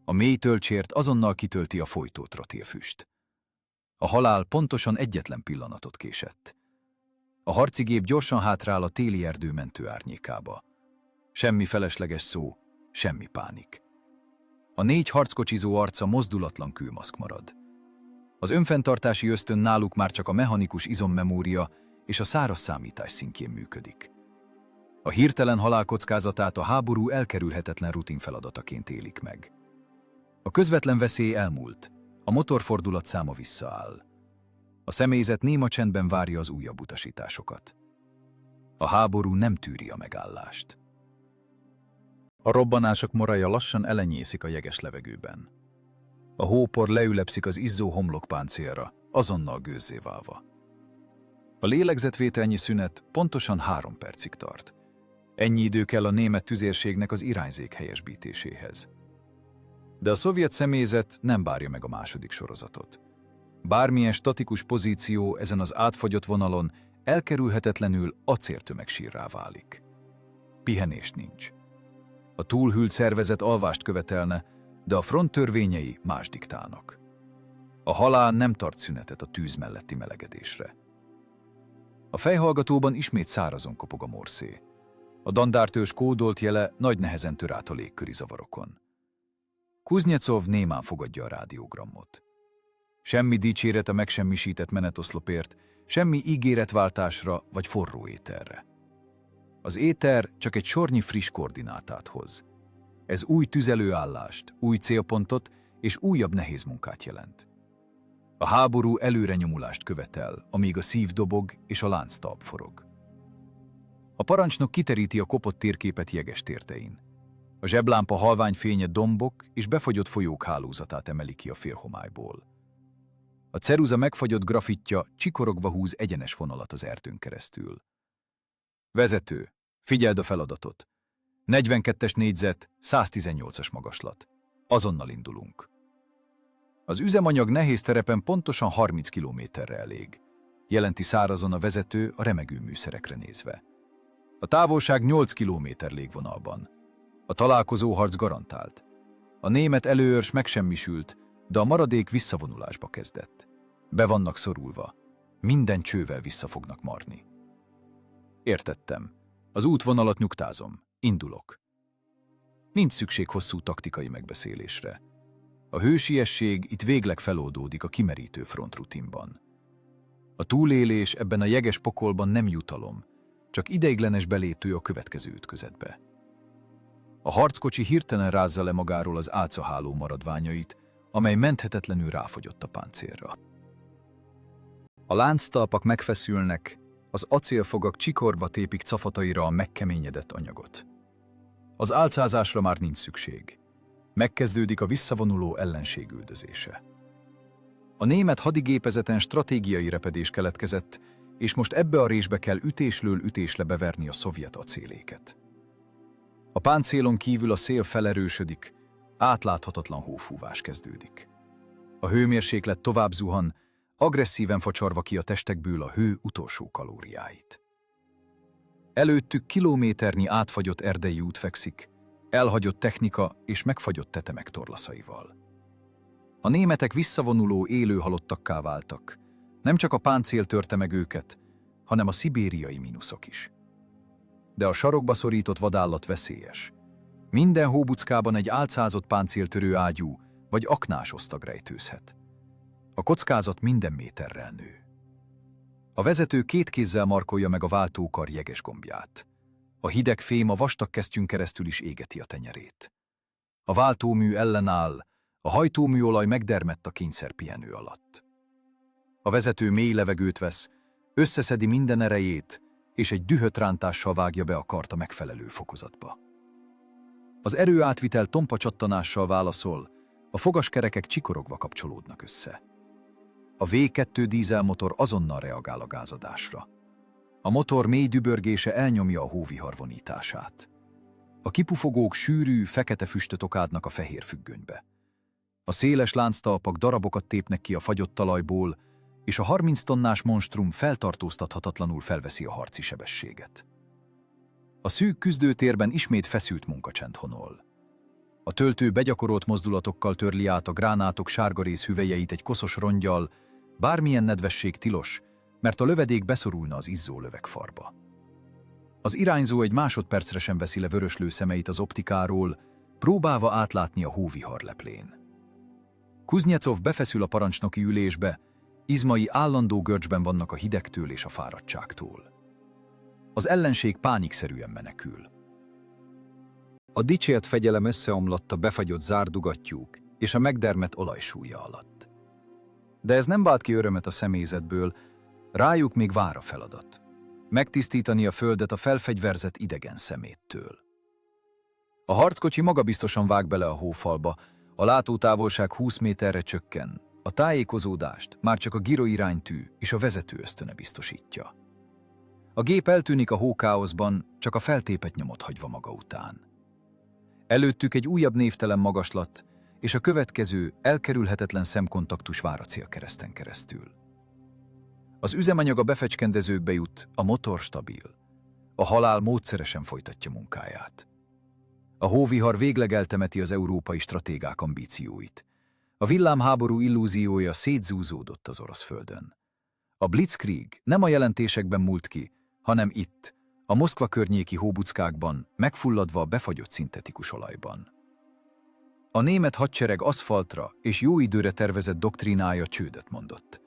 A mély tölcsért azonnal kitölti a folytó trotélfüst. A halál pontosan egyetlen pillanatot késett. A harcigép gyorsan hátrál a téli erdő mentő árnyékába. Semmi felesleges szó, semmi pánik. A 4 harckocsizó arca mozdulatlan kőmaszk marad. Az önfenntartási ösztön náluk már csak a mechanikus izommemória és a száraz számítás szintjén működik. A hirtelen halál kockázatát a háború elkerülhetetlen rutinfeladataként élik meg. A közvetlen veszély elmúlt, a motorfordulat száma visszaáll. A személyzet néma csendben várja az újabb utasításokat. A háború nem tűri a megállást. A robbanások moraja lassan elenyészik a jeges levegőben. A hópor leülepszik az izzó homlokpáncélra, azonnal gőzzé válva. A lélegzetvételnyi szünet pontosan 3 percig tart. Ennyi idő kell a német tüzérségnek az irányzék helyesbítéséhez. De a szovjet személyzet nem várja meg a második sorozatot. Bármilyen statikus pozíció ezen az átfagyott vonalon elkerülhetetlenül acéltömegsírrá válik. Pihenés nincs. A túlhűlt szervezet alvást követelne, de a front törvényei más diktálnak. A halál nem tart szünetet a tűz melletti melegedésre. A fejhallgatóban ismét szárazon kopog a morszé. A dandártős kódolt jele nagy nehezen tör át a légköri zavarokon. Kuznyecov némán fogadja a rádiógrammot. Semmi dicséret a megsemmisített menetoszlopért, semmi ígéretváltásra vagy forró éterre. Az éter csak egy sornyi friss koordinátát hoz. Ez új tüzelőállást, új célpontot és újabb nehéz munkát jelent. A háború előrenyomulást követel, amíg a szív dobog és a lánctalp forog. A parancsnok kiteríti a kopott térképet jeges térdein. A zseblámpa halvány fénye dombok és befagyott folyók hálózatát emeli ki a félhomályból. A ceruza megfagyott grafitja csikorogva húz egyenes vonalat az erdőn keresztül. Vezető, figyeld a feladatot. 42-es négyzet, 118-as magaslat. Azonnal indulunk. Az üzemanyag nehéz terepen pontosan 30 kilométerre elég, jelenti szárazon a vezető a remegő műszerekre nézve. A távolság 8 kilométer légvonalban. A találkozóharc garantált. A német előőrs megsemmisült, de a maradék visszavonulásba kezdett. Be vannak szorulva. Minden csővel vissza fognak marni. Értettem. Az útvonalat nyugtázom. Indulok. Nincs szükség hosszú taktikai megbeszélésre. A hősiesség itt végleg feloldódik a kimerítő frontrutinban. A túlélés ebben a jeges pokolban nem jutalom, csak ideiglenes belépő a következő ütközetbe. A harckocsi hirtelen rázza le magáról az álcaháló maradványait, amely menthetetlenül ráfogyott a páncélra. A lánctalpak megfeszülnek, az acélfogak csikorba tépik cafataira a megkeményedett anyagot. Az álcázásra már nincs szükség. Megkezdődik a visszavonuló ellenség üldözése. A német hadigépezeten stratégiai repedés keletkezett, és most ebbe a résbe kell ütésről ütésre beverni a szovjet acéléket. A páncélon kívül a szél felerősödik, átláthatatlan hófúvás kezdődik. A hőmérséklet tovább zuhan, agresszíven facsarva ki a testekből a hő utolsó kalóriáit. Előttük kilométernyi átfagyott erdei út fekszik, elhagyott technika és megfagyott tetemek torlaszaival. A németek visszavonuló élő halottakká váltak. Nem csak a páncél törte meg őket, hanem a szibériai mínuszok is. De a sarokba szorított vadállat veszélyes. Minden hóbuckában egy álcázott páncéltörő ágyú vagy aknás osztag rejtőzhet. A kockázat minden méterrel nő. A vezető két kézzel markolja meg a váltókar jeges gombját. A hideg fém a vastag kesztyűn keresztül is égeti a tenyerét. A váltómű ellenáll, a hajtóműolaj megdermedt a kényszerpihenő alatt. A vezető mély levegőt vesz, összeszedi minden erejét, és egy dühött rántással vágja be a kart a megfelelő fokozatba. Az erőátvitel tompa csattanással válaszol, a fogaskerekek csikorogva kapcsolódnak össze. A V2 dízelmotor azonnal reagál a gázadásra. A motor mély dübörgése elnyomja a hóvihar vonítását. A kipufogók sűrű, fekete füstöt okádnak a fehér függönybe. A széles lánctalpak darabokat tépnek ki a fagyott talajból, és a 30 tonnás monstrum feltartóztathatatlanul felveszi a harci sebességet. A szűk küzdőtérben ismét feszült munkacsend honol. A töltő begyakorolt mozdulatokkal törli át a gránátok sárgarész hüvelyeit egy koszos rongyal, bármilyen nedvesség tilos, mert a lövedék beszorulna az izzó lövegfarba. Az irányzó egy másodpercre sem veszi le vöröslő szemeit az optikáról, próbálva átlátni a hóvihar leplén. Kuznyecov befeszül a parancsnoki ülésbe, izmai állandó görcsben vannak a hidegtől és a fáradtságtól. Az ellenség pánikszerűen menekül. A dicsért fegyelem összeomlott a befagyott zárdugattyúk és a megdermett olajsúlya alatt. De ez nem vált ki örömet a személyzetből, rájuk még vár a feladat. Megtisztítani a földet a felfegyverzett idegen szeméttől. A harckocsi magabiztosan vág bele a hófalba, a látótávolság 20 méterre csökken, a tájékozódást már csak a gyroiránytű és a vezető ösztöne biztosítja. A gép eltűnik a hókáoszban, csak a feltépet nyomot hagyva maga után. Előttük egy újabb névtelen magaslat, és a következő, elkerülhetetlen szemkontaktus vár a célkereszten keresztül. Az üzemanyag a befecskendezőkbe jut, a motor stabil. A halál módszeresen folytatja munkáját. A hóvihar végleg eltemeti az európai stratégák ambícióit. A villámháború illúziója szétzúzódott az orosz földön. A Blitzkrieg nem a jelentésekben múlt ki, hanem itt, a Moszkva környéki hóbuckákban, megfulladva a befagyott szintetikus olajban. A német hadsereg aszfaltra és jó időre tervezett doktrínája csődet mondott.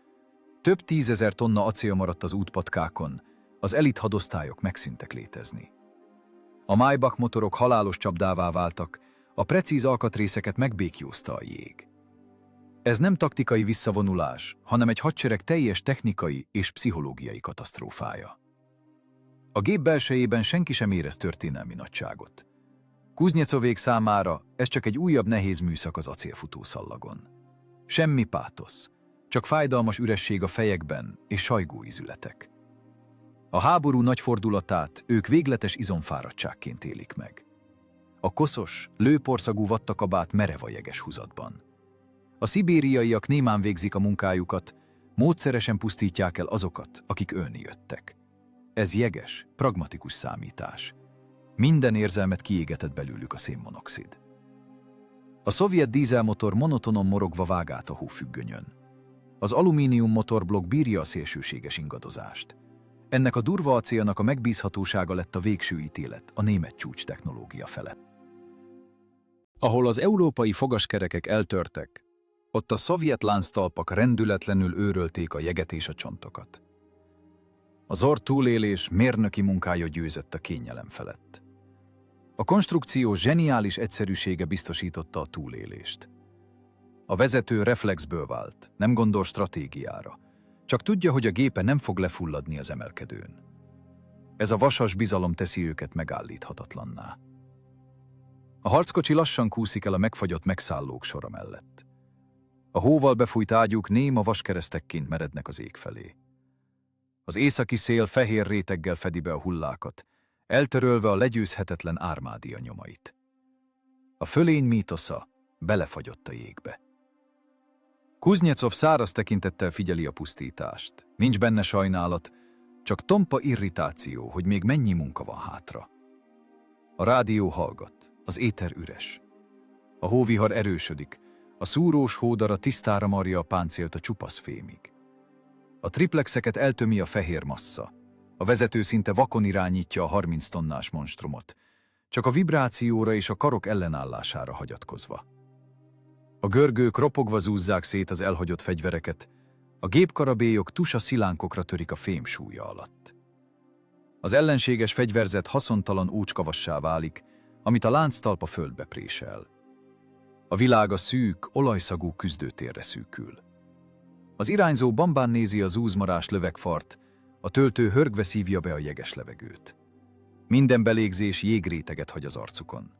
Több 10 000 tonna acél maradt az útpatkákon, az elit hadosztályok megszűntek létezni. A Maybach motorok halálos csapdává váltak, a precíz alkatrészeket megbékjózta a jég. Ez nem taktikai visszavonulás, hanem egy hadsereg teljes technikai és pszichológiai katasztrófája. A gép belsejében senki sem érez történelmi nagyságot. Kuznyecovék számára ez csak egy újabb nehéz műszak az acélfutószallagon. Semmi pátosz, csak fájdalmas üresség a fejekben és sajgó ízületek. A háború nagy fordulatát ők végletes izomfáradtságként élik meg. A koszos, lőporszagú vattakabát merev a jeges húzatban. A szibériaiak némán végzik a munkájukat, módszeresen pusztítják el azokat, akik ölni jöttek. Ez jeges, pragmatikus számítás. Minden érzelmet kiégetett belőlük a szénmonoxid. A szovjet dízelmotor monotonon morogva vág át a hófüggönyön. Az alumínium motorblokk bírja a szélsőséges ingadozást. Ennek a durva acélnak a megbízhatósága lett a végső ítélet a német csúcs technológia felett. Ahol az európai fogaskerekek eltörtek, ott a szovjet lánctalpak rendületlenül őrölték a jeget és a csontokat. Az orr túlélés mérnöki munkája győzött a kényelem felett. A konstrukció zseniális egyszerűsége biztosította a túlélést. A vezető reflexből vált, nem gondol stratégiára, csak tudja, hogy a gépe nem fog lefulladni az emelkedőn. Ez a vasas bizalom teszi őket megállíthatatlanná. A harckocsi lassan kúszik el a megfagyott megszállók sora mellett. A hóval befújt ágyúk néma vaskeresztekként merednek az ég felé. Az északi szél fehér réteggel fedi be a hullákat, eltörölve a legyőzhetetlen Ármádia nyomait. A fölény mítosza belefagyott a jégbe. Kuznyecov száraz tekintettel figyeli a pusztítást. Nincs benne sajnálat, csak tompa irritáció, hogy még mennyi munka van hátra. A rádió hallgat, az éter üres. A hóvihar erősödik, a szúrós hódara tisztára marja a páncélt a csupasz fémig. A triplexeket eltömi a fehér massza. A vezető szinte vakon irányítja a 30 tonnás monstrumot, csak a vibrációra és a karok ellenállására hagyatkozva. A görgők ropogva zúzzák szét az elhagyott fegyvereket, a gépkarabélyok tusa szilánkokra törik a fém súlya alatt. Az ellenséges fegyverzet haszontalan ócskavassá válik, amit a lánctalpa földbe présel. A világ a szűk, olajszagú küzdőtérre szűkül. Az irányzó bambán nézi a zúzmarás lövegfart, a töltő hörgve szívja be a jeges levegőt. Minden belégzés jégréteget hagy az arcukon.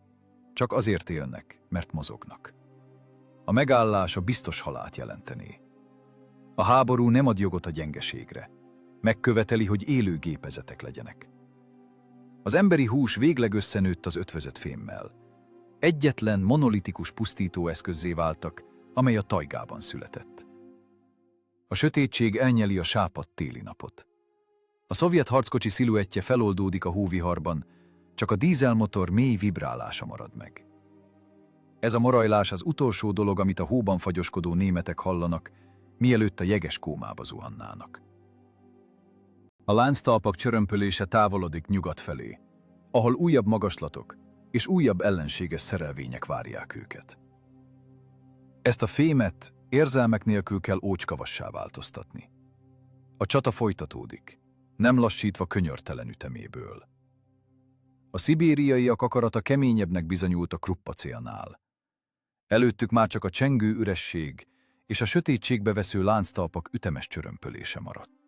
Csak azért élnek, mert mozognak. A megállás a biztos halált jelentené. A háború nem ad jogot a gyengeségre. Megköveteli, hogy élő gépezetek legyenek. Az emberi hús végleg összenőtt az ötvözött fémmel. Egyetlen monolitikus pusztítóeszközzé váltak, amely a tajgában született. A sötétség elnyeli a sápadt téli napot. A szovjet harckocsi sziluettje feloldódik a hóviharban, csak a dízelmotor mély vibrálása marad meg. Ez a morajlás az utolsó dolog, amit a hóban fagyoskodó németek hallanak, mielőtt a jeges kómába zuhannának. A lánctalpak csörömpölése távolodik nyugat felé, ahol újabb magaslatok és újabb ellenséges szerelvények várják őket. Ezt a fémet érzelmek nélkül kell ócskavassá változtatni. A csata folytatódik, nem lassítva könyörtelen üteméből. A szibériaiak akarata keményebbnek bizonyult a Kruppacélnál. Előttük már csak a csengő üresség és a sötétségbe vesző lánctalpak ütemes csörömpölése maradt.